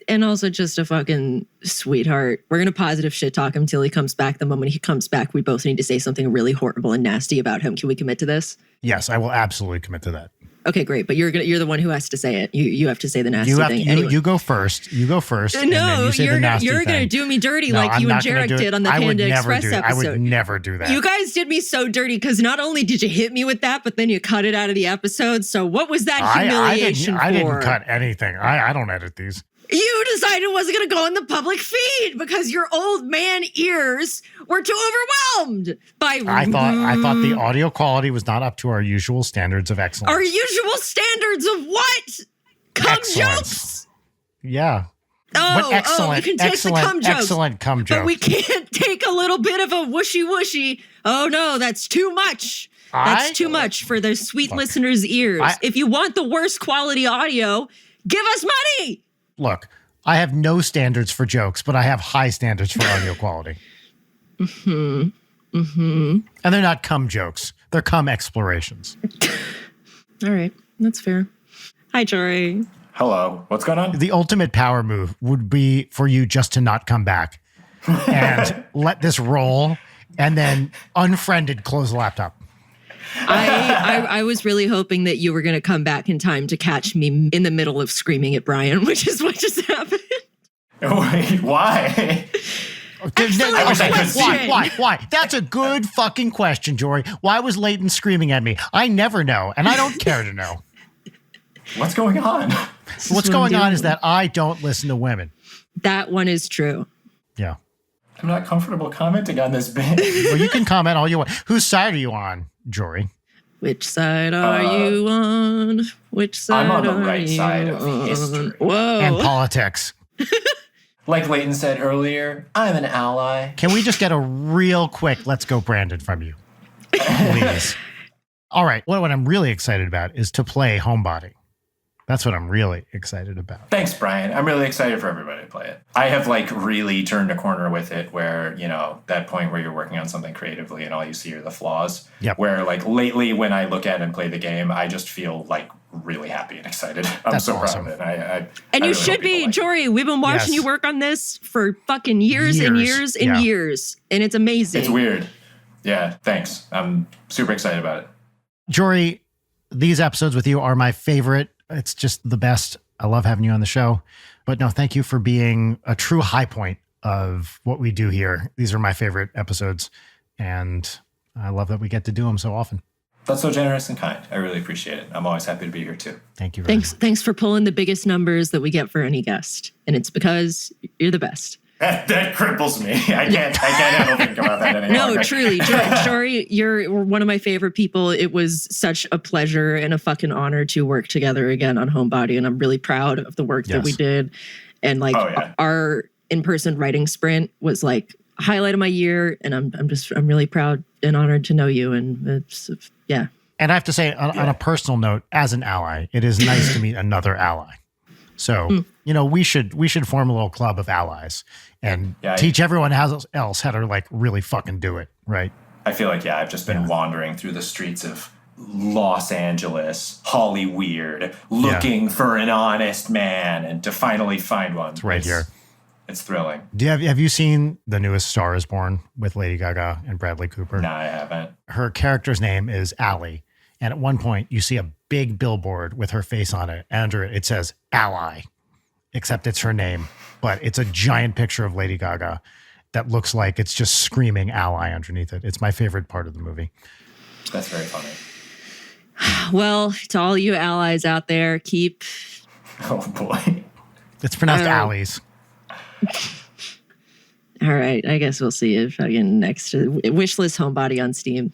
S1: And also just a fucking sweetheart. We're going to positive shit talk him till he comes back. The moment he comes back, we both need to say something really horrible and nasty about him. Can we commit to this?
S2: Yes, I will absolutely commit to that.
S1: Okay, great. But you're the one who has to say it. You have to say the nasty thing.
S2: You go first. You go first.
S1: No, you're going to do me dirty like you and Jarek did on the Panda Express episode.
S2: I would never do that.
S1: You guys did me so dirty because not only did you hit me with that, but then you cut it out of the episode. So what was that humiliation
S2: I didn't cut anything. I don't edit these.
S1: You decided it wasn't going to go in the public feed because your old man ears were too overwhelmed by...
S2: I thought the audio quality was not up to our usual standards of excellence.
S1: Our usual standards of what? Cum jokes?
S2: Yeah.
S1: Oh,
S2: but excellent,
S1: you can take the cum jokes.
S2: Excellent cum jokes.
S1: But we can't take a little bit of a whooshy. Oh no, that's too much. That's too much for the sweet listeners' ears. If you want the worst quality audio, give us money.
S2: Look, I have no standards for jokes, but I have high standards for audio quality. And they're not cum jokes. there come explorations.
S1: All right. That's fair. Hi, Jory.
S3: Hello. What's going on?
S2: The ultimate power move would be for you just to not come back and let this roll and then unfriended close the laptop.
S1: I was really hoping that you were going to come back in time to catch me in the middle of screaming at Brian, which is what just happened.
S3: Wait, why?
S2: I
S3: wish I could see.
S2: Why? That's a good fucking question, Jory. Why was Leighton screaming at me? I never know, and I don't care to know.
S3: What's going on?
S2: What's going on is that I don't listen to women.
S1: That one is true.
S2: Yeah.
S3: I'm not comfortable commenting on this bit.
S2: Well, you can comment all you want. Whose side are you on, Jory?
S1: Which side are you on? Which side
S3: I'm on the
S1: are
S3: right
S1: you
S3: side of
S1: on?
S3: history.
S1: Whoa.
S2: And politics.
S3: Like Leighton said earlier, I'm an ally.
S2: Can we just get a real quick let's go Brandon from you? Please. All right. What I'm really excited about is to play Homebody. That's what I'm really excited about.
S3: Thanks, Brian. I'm really excited for everybody to play it. I have really turned a corner with it where, that point where you're working on something creatively and all you see are the flaws.
S2: Yep.
S3: Where lately when I look at and play the game, I just feel really happy and excited. I'm
S2: That's
S3: so
S2: awesome.
S3: proud of it.
S1: And
S3: I
S1: you
S3: really
S1: should
S3: hope people
S1: be,
S3: like it.
S1: Jory. We've been watching
S2: Yes.
S1: you work on this for fucking years and years and
S2: Yeah.
S1: years. And it's amazing.
S3: It's weird. Yeah, thanks. I'm super excited about it.
S2: Jory, these episodes with you are my favorite. It's just the best. I love having you on the show. But no, thank you for being a true high point of what we do here. These are my favorite episodes. And I love that we get to do them so often.
S3: That's so generous and kind. I really appreciate it. I'm always happy to be here too.
S2: Thank you very much.
S1: Thanks for pulling the biggest numbers that we get for any guest. And it's because you're the best.
S3: That cripples me. I can't handle thinking about that anymore.
S1: No, truly. Jory, you're one of my favorite people. It was such a pleasure and a fucking honor to work together again on Homebody. And I'm really proud of the work that we did. And our in-person writing sprint was highlight of my year. And I'm really proud and honored to know you. And it's, yeah.
S2: And I have to say, on a personal note, as an ally, it is nice to meet another ally. So, we should form a little club of allies and teach everyone else how to really fucking do it, right?
S3: I feel I've just been wandering through the streets of Los Angeles, Hollyweird, looking for an honest man, and to finally find one.
S2: It's right here.
S3: It's thrilling.
S2: Have you seen the newest Star is Born with Lady Gaga and Bradley Cooper?
S3: No, I haven't.
S2: Her character's name is Allie. And at one point, you see a big billboard with her face on it. And under it says Ally, except it's her name. But it's a giant picture of Lady Gaga that looks like it's just screaming Ally underneath it. It's my favorite part of the movie.
S3: That's very funny.
S1: Well, to all you allies out there, keep...
S3: Oh, boy.
S2: It's pronounced Allies.
S1: All right. I guess we'll see if I can next wishlist Homebody on Steam.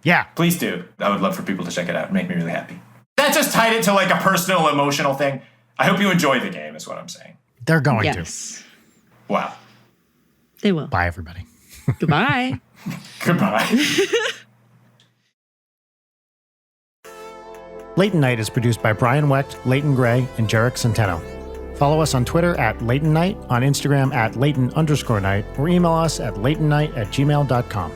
S2: Yeah.
S3: Please do. I would love for people to check it out and make me really happy. That just tied it to a personal, emotional thing. I hope you enjoy the game is what I'm saying.
S2: They're going
S1: Yes.
S3: to. Wow.
S1: They will.
S2: Bye, everybody.
S1: Goodbye.
S3: Goodbye.
S2: Leighton Night is produced by Brian Wecht, Leighton Gray, and Jarek Centeno. Follow us on Twitter at Leighton Night, on Instagram at Leighton_Night, or email us at leightonnight@gmail.com.